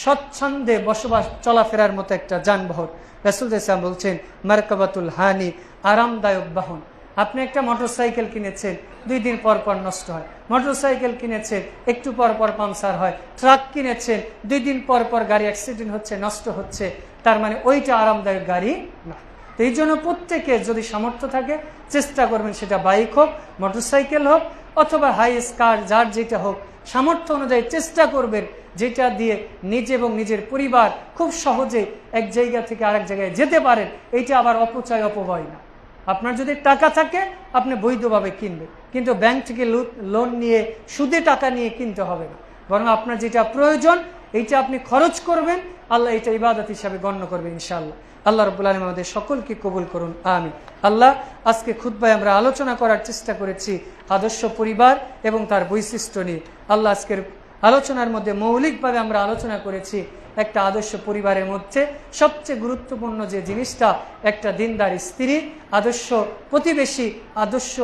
স্বচ্ছন্দে বসবাস চলাফেরার মতো একটা যানবাহন। রাসূল সাল্লাল্লাহু আলাইহি বলছেন মারকাবাতুল হানি, আরামদায়ক বাহন। আপনি একটা মোটরসাইকেল কিনেছেন, 2 দিন পর পর নষ্ট হয়। মোটরসাইকেল কিনেছেন, একটু পর পর পাংচার হয়। ট্রাক কিনেছেন, 2 দিন পর পর গাড়ি অ্যাক্সিডেন্ট হচ্ছে, নষ্ট হচ্ছে। তার মানে ওইটা আরামদায়ক গাড়ি না। তো এই জন্য প্রত্যেকের যদি সামর্থ্য থাকে চেষ্টা করবেন সেটা বাইক হোক, মোটরসাইকেল হোক অথবা হাইস কার, যার যেটা হোক, সামর্থ্য অনুযায়ী চেষ্টা করবেন, যেটা দিয়ে নিজে এবং নিজের পরিবার খুব সহজে এক জায়গা থেকে আরেক জায়গায় যেতে পারেন। এইটা আবার অপচয় অপব্যয় না। আপনার যদি টাকা থাকে আপনি বৈধভাবে কিনবেন, কিন্তু ব্যাংক থেকে লোন নিয়ে সুদে টাকা নিয়ে কিনতে হবে না, বরং আপনার যেটা প্রয়োজন এইটা আপনি খরচ করবেন, আল্লাহ এটা ইবাদত হিসাবে গণ্য করবেন ইনশাআল্লাহ। আল্লাহ রাব্বুল আলামিন আমাদের সকলকে কবুল করুন, আমিন। আল্লাহ, আজকে খুতবায় আমরা আলোচনা করার চেষ্টা করেছি আদর্শ পরিবার এবং তার বৈশিষ্ট্য নিয়ে। আল্লাহ, আজকের আলোচনার মধ্যে মৌলিকভাবে আমরা আলোচনা করেছি একটা আদর্শ পরিবারের মধ্যে সবচেয়ে গুরুত্বপূর্ণ যে জিনিসটা, একটা দিনদার স্ত্রী, আদর্শ প্রতিবেশী, আদর্শ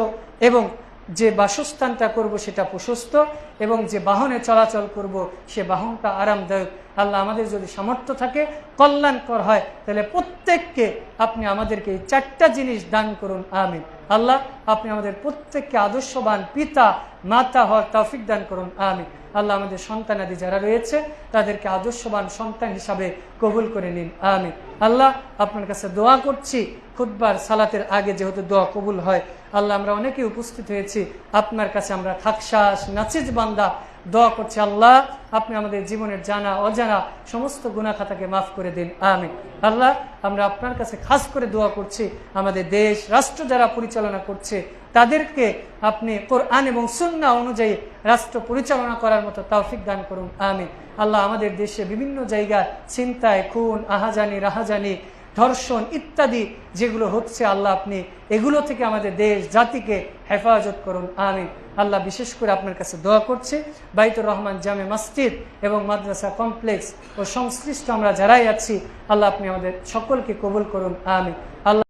এবং যে বাসস্থানটা করব সেটা প্রশস্ত, এবং যে বাহনে চলাচল করব সে বাহনটা আরামদায়ক। আল্লাহ, আমাদের যদি সামর্থ্য থাকে, কল্যাণকর হয়, তাহলে প্রত্যেককে আপনি আমাদেরকে এই 4টা জিনিস দান করুন, আমিন। আল্লাহ, আপনি আমাদের প্রত্যেককে আদর্শবান পিতা মাতা হওয়ার তৌফিক দান করুন, আমিন। আল্লাহ, আমাদের সন্তানাদি যারা রয়েছে তাদেরকে আদর্শবান সন্তান হিসাবে কবুল করে নিন, আমিন। আল্লাহ, আপনার কাছে দোয়া করছি, খুতবার সালাতের আগে যেহেতু দোয়া কবুল হয়, আল্লাহ আমরা অনেকে উপস্থিত হয়েছি, আপনার কাছে আমরা খাকশাস নাচিজ বান্দা দোয়া করছি। আল্লাহ, আপনি আমাদের জীবনের জানা অজানা সমস্ত গুনাহ খাতাকে মাফ করে দিন, আমিন। আল্লাহ, আমরা আপনার কাছে খাস করে দোয়া করছি, আমাদের দেশ রাষ্ট্র যারা পরিচালনা করছে তাদেরকে আপনি কোরআন এবং সুন্নাহ অনুযায়ী রাষ্ট্র পরিচালনা করার মতো তৌফিক দান করুন, আমিন। আল্লাহ, আমাদের দেশে বিভিন্ন জায়গায় ছিনতাই, খুন, আহাজানি, রাহাজানি, ধর্ষণ ইত্যাদি যেগুলো হচ্ছে, আল্লাহ আপনি এগুলো থেকে আমাদের দেশ জাতিকে হেফাজত করুন, আমিন। আল্লাহ, বিশেষ করে আপনার কাছে দোয়া করছে বাইতুর রহমান জামে মসজিদ এবং মাদ্রাসা কমপ্লেক্স ও সংশ্লিষ্ট আমরা যারাই আছি, আল্লাহ আপনি আমাদের সকলকে কবুল করুন, আমিন। আল্লাহ